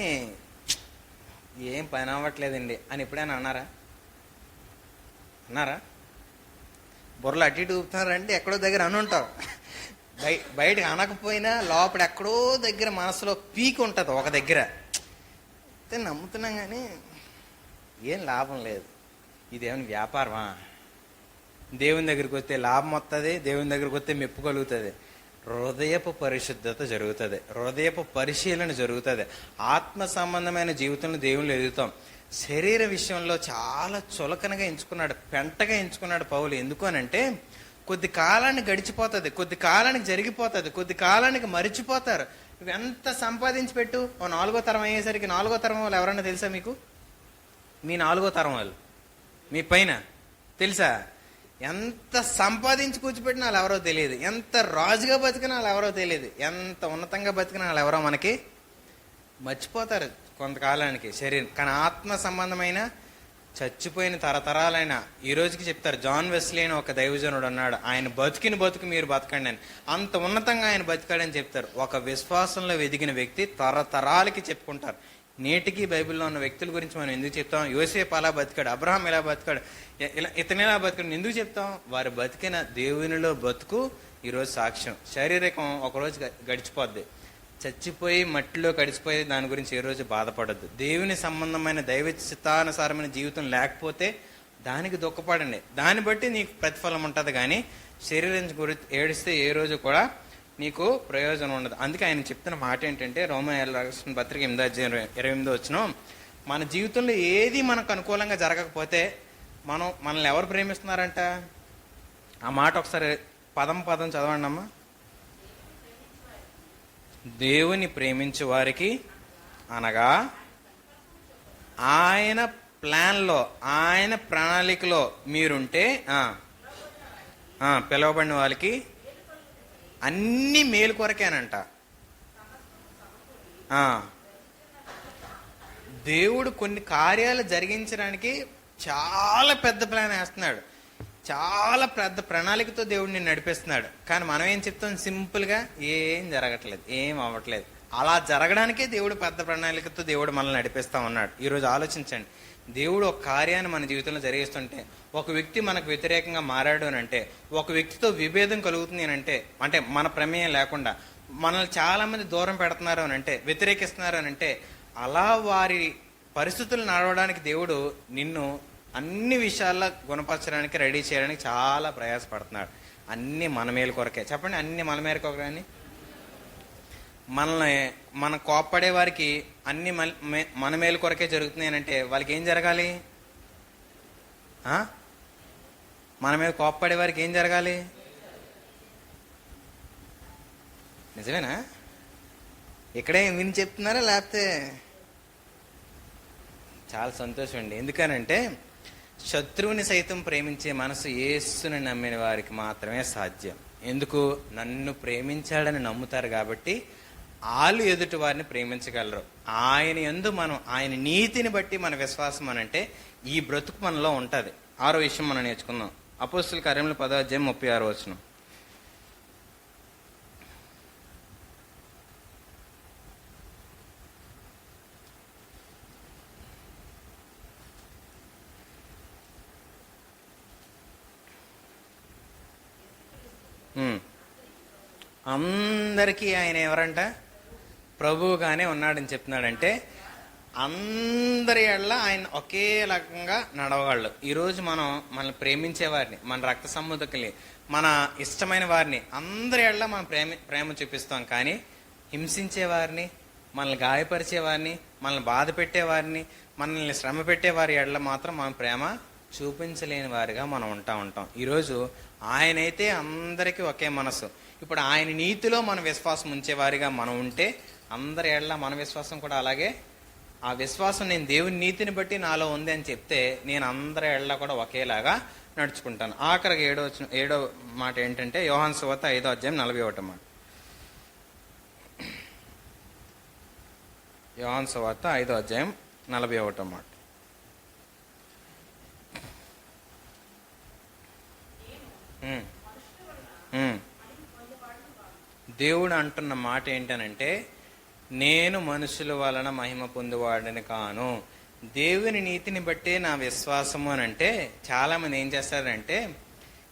ఏం పని అవ్వట్లేదండి అని ఎప్పుడైనా అన్నారా? బుర్రలు అటు ఇటు ఊపుతున్నారంటే ఎక్కడో దగ్గర అని ఉంటావు. బయటకు అనకపోయినా లోపల ఎక్కడో దగ్గర మనసులో పీక్ ఉంటుంది ఒక దగ్గర. అయితే నమ్ముతున్నాం కానీ ఏం లాభం లేదు. ఇదేమైనా వ్యాపారమా? దేవుని దగ్గరికి వస్తే లాభం వస్తుంది, దేవుని దగ్గరికి వస్తే మెప్పు కలుగుతుంది, హృదయపు పరిశుద్ధత జరుగుతుంది, హృదయపు పరిశీలన జరుగుతుంది, ఆత్మ సంబంధమైన జీవితంలో దేవుళ్ళు ఎదుగుతాం. శరీర విషయంలో చాలా చులకనగా ఎంచుకున్నాడు, పెంటగా ఎంచుకున్నాడు పౌలు. ఎందుకు అనంటే కొద్ది కాలానికి గడిచిపోతుంది, కొద్ది కాలానికి జరిగిపోతుంది, కొద్ది కాలానికి మరిచిపోతారు. నువ్వు ఎంత సంపాదించి పెట్టు, 4వ తరం అయ్యేసరికి 4వ తరం వాళ్ళు ఎవరన్నా తెలుసా మీకు? మీ 4వ తరం వాళ్ళు మీ పైన తెలుసా? ఎంత సంపాదించి కూర్చోపెట్టిన వాళ్ళు ఎవరో తెలియదు, ఎంత రాజుగా బతికిన వాళ్ళు ఎవరో తెలియదు, ఎంత ఉన్నతంగా బతికిన వాళ్ళు ఎవరో మనకి మర్చిపోతారు కొంతకాలానికి శరీరం. కానీ ఆత్మ సంబంధమైన చచ్చిపోయిన తరతరాలైన ఈ రోజుకి చెప్తారు. జాన్ వెస్లీ అని ఒక దైవజనుడు అన్నాడు, ఆయన బతుకు మీరు బతకండి అని. అంత ఉన్నతంగా ఆయన బతికాడని చెప్తారు. ఒక విశ్వాసంలో ఎదిగిన వ్యక్తి తరతరాలకి చెప్పుకుంటారు. నేటికి బైబిల్లో ఉన్న వ్యక్తుల గురించి మనం ఎందుకు చెప్తాం? యోసేపు అలా బతికాడు, అబ్రహాం ఇలా బతికాడు, ఇతను ఇలా బతికాడు ఎందుకు చెప్తాం? వారు బతికిన దేవునిలో బతుకు ఈరోజు సాక్ష్యం. శారీరకం ఒకరోజు గడిచిపోద్ది, చచ్చిపోయి మట్టిలో గడిచిపోయి దాని గురించి ఏ రోజు బాధపడద్దు. దేవుని సంబంధమైన దైవ చిత్తానుసారమైన జీవితం లేకపోతే దానికి దుఃఖపడండి, దాన్ని బట్టి నీకు ప్రతిఫలం ఉంటుంది. కానీ శరీరం గురించి ఏడిస్తే ఏ రోజు కూడా నీకు ప్రయోజనం ఉండదు. అందుకే ఆయన చెప్తున్న మాట ఏంటంటే, రోమా రాసిన పత్రిక 8:28 వచ్చిన, మన జీవితంలో ఏది మనకు అనుకూలంగా జరగకపోతే మనల్ని ఎవరు ప్రేమిస్తున్నారంట? ఆ మాట ఒకసారి పదం చదవండి అమ్మా. దేవుని ప్రేమించు వారికి, అనగా ఆయన ప్లాన్లో, ఆయన ప్రణాళికలో మీరుంటే, పిలువబడిన వాళ్ళకి అన్ని మేలు కొరకేనంట. దేవుడు కొన్ని కార్యాలు జరిగించడానికి చాలా పెద్ద ప్లాన్ వేస్తున్నాడు, చాలా పెద్ద ప్రణాళికతో దేవుడిని నడిపిస్తున్నాడు. కానీ మనం ఏం చెప్తాం? సింపుల్గా ఏం జరగట్లేదు, ఏం అవ్వట్లేదు. అలా జరగడానికే దేవుడు పెద్ద ప్రణాళికతో దేవుడు మనల్ని నడిపిస్తా ఉన్నాడు. ఈరోజు ఆలోచించండి, దేవుడు ఒక కార్యాన్ని మన జీవితంలో జరిగిస్తుంటే, ఒక వ్యక్తి మనకు వ్యతిరేకంగా మారాడు అని అంటే, ఒక వ్యక్తితో విభేదం కలుగుతుంది అని అంటే మన ప్రమేయం లేకుండా మనల్ని చాలా మంది దూరం పెడుతున్నారు అని అంటే, వ్యతిరేకిస్తున్నారు అని అంటే, అలా వారి పరిస్థితులు నడవడానికి దేవుడు నిన్ను అన్ని విషయాల్లో గుణపరచడానికి, రెడీ చేయడానికి చాలా ప్రయాసపడుతున్నాడు. అన్ని మన మేలు కొరకే. చెప్పండి, అన్ని మన మేలు కొరకే. మనం కోప్పడే వారికి అన్ని మన మేలు కొరకే జరుగుతున్నాయి అంటే వాళ్ళకి ఏం జరగాలి? మన మీద కోప్పడే వారికి ఏం జరగాలి? నిజమేనా? ఇక్కడే విని చెప్తున్నారా? లేకపోతే చాలా సంతోషం అండి. ఎందుకనంటే శత్రువుని సైతం ప్రేమించే మనసు యేసుని నమ్మిన వారికి మాత్రమే సాధ్యం. ఎందుకు? నన్ను ప్రేమించాడని నమ్ముతారు కాబట్టి వాళ్ళు ఎదుటి వారిని ప్రేమించగలరు. ఆయన యందు మనం, ఆయన నీతిని బట్టి మన విశ్వాసం అనంటే ఈ బ్రతుకు మనలో ఉంటుంది. 6వ విషయం మనం నేర్చుకుందాం. అపోస్తుల కార్యములు 10:36. అందరికీ ఆయన ఎవరంట? ప్రభువుగానే ఉన్నాడని చెప్తున్నాడంటే అందరి ఎడల ఆయన ఒకే రకంగా నడవగలడు. ఈరోజు మనల్ని ప్రేమించే వారిని, మన రక్త సంబంధికుల్ని, మన ఇష్టమైన వారిని అందరి ఎడల మనం ప్రేమ చూపిస్తాం. కానీ హింసించే వారిని, మనల్ని గాయపరిచే వారిని, మనల్ని బాధ పెట్టేవారిని, మనల్ని శ్రమ పెట్టే వారి ఎడల మాత్రం మనం ప్రేమ చూపించలేని వారిగా మనం ఉంటాం. ఈరోజు ఆయనైతే అందరికీ ఒకే మనసు. ఇప్పుడు ఆయన నీతిలో మన విశ్వాసం ఉంచేవారిగా మనం ఉంటే అందరి ఏళ్ళ మన విశ్వాసం కూడా అలాగే, ఆ విశ్వాసం నేను దేవుని నీతిని బట్టి నాలో ఉంది అని చెప్తే నేను అందరి ఏళ్ళ కూడా ఒకేలాగా నడుచుకుంటాను. ఆఖరికి 7వ మాట ఏంటంటే, యోహాను సువార్త 5:41 మాట. యోహాను సువార్త 5:41 మాట. దేవుడు అంటున్న మాట ఏంటనంటే, నేను మనుషుల వలన మహిమ పొందువాడని కాను, దేవుని నీతిని బట్టే నా విశ్వాసము అని అంటే, చాలా మంది ఏం చేస్తారంటే,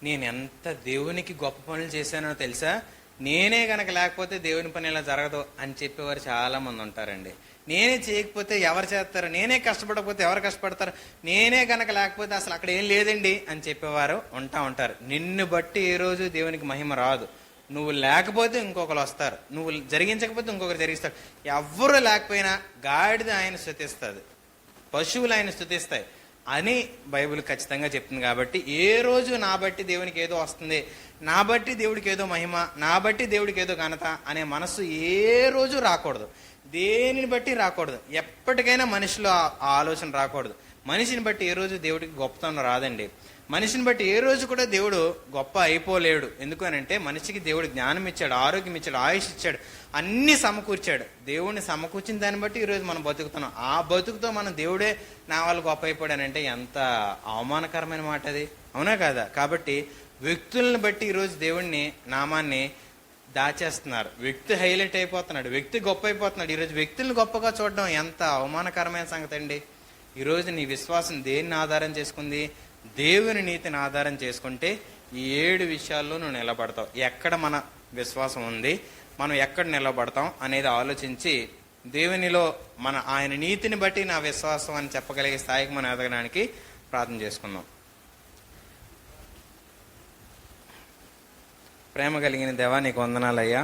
నేను ఎంత దేవునికి గొప్ప పనులు చేశానో తెలుసా, నేనే గనక లేకపోతే దేవుని పని ఇలా జరగదు అని చెప్పేవారు చాలా మంది ఉంటారండి. నేనే చేయకపోతే ఎవరు చేస్తారు, నేనే కష్టపడకపోతే ఎవరు కష్టపడతారు, నేనే గనక లేకపోతే అసలు అక్కడ ఏం లేదండి అని చెప్పేవారు ఉంటారు. నిన్ను బట్టి ఏ రోజు దేవునికి మహిమ రాదు. నువ్వు లేకపోతే ఇంకొకరు వస్తారు, నువ్వు జరిగించకపోతే ఇంకొకరు జరిగిస్తారు. ఎవ్వరు లేకపోయినా గాడిద ఆయన స్తుతిస్తుంది, పశువులు ఆయన స్తుతిస్తాయి అని బైబిల్ ఖచ్చితంగా చెప్తుంది. కాబట్టి ఏ రోజు నా బట్టి దేవునికి ఏదో వస్తుంది, నా బట్టి దేవుడికి ఏదో మహిమ, నా బట్టి దేవుడికి ఏదో ఘనత అనే మనసు ఏ రోజు రాకూడదు. దేనిని బట్టి రాకూడదు. ఎప్పటికైనా మనిషిలో ఆ ఆలోచన రాకూడదు. మనిషిని బట్టి ఏ రోజు దేవుడికి గొప్పతనం రాదండి. మనిషిని బట్టి ఏ రోజు కూడా దేవుడు గొప్ప అయిపోలేడు. ఎందుకు అని అంటే మనిషికి దేవుడు జ్ఞానం ఇచ్చాడు, ఆరోగ్యం ఇచ్చాడు, ఆయుష్ ఇచ్చాడు, అన్ని సమకూర్చాడు. దేవుడిని సమకూర్చిన దాన్ని బట్టి ఈరోజు మనం బతుకుతున్నాం. ఆ బతుకుతో మనం దేవుడే నా వాళ్ళు గొప్ప అయిపోయాడనంటే ఎంత అవమానకరమైన మాట అది, అవునా కాదా? కాబట్టి వ్యక్తులను బట్టి ఈరోజు దేవుడిని నామాన్ని దాచేస్తున్నారు. వ్యక్తి హైలైట్ అయిపోతున్నాడు, వ్యక్తి గొప్ప అయిపోతున్నాడు. ఈరోజు వ్యక్తులను గొప్పగా చూడడం ఎంత అవమానకరమైన సంగతి అండి. ఈరోజు నీ విశ్వాసం దేన్ని ఆధారం చేసుకుంది? దేవుని నీతిని ఆధారం చేసుకుంటే ఈ 7 విషయాల్లో నువ్వు నిలబడతావు. ఎక్కడ మన విశ్వాసం ఉంది, మనం ఎక్కడ నిలబడతాం అనేది ఆలోచించి దేవునిలో ఆయన నీతిని బట్టి నా విశ్వాసం అని చెప్పగలిగే స్థాయికి మనం ఎదగడానికి ప్రార్థన చేసుకుందాం. ప్రేమ కలిగిన దేవా నీకు వందనాలయ్యా.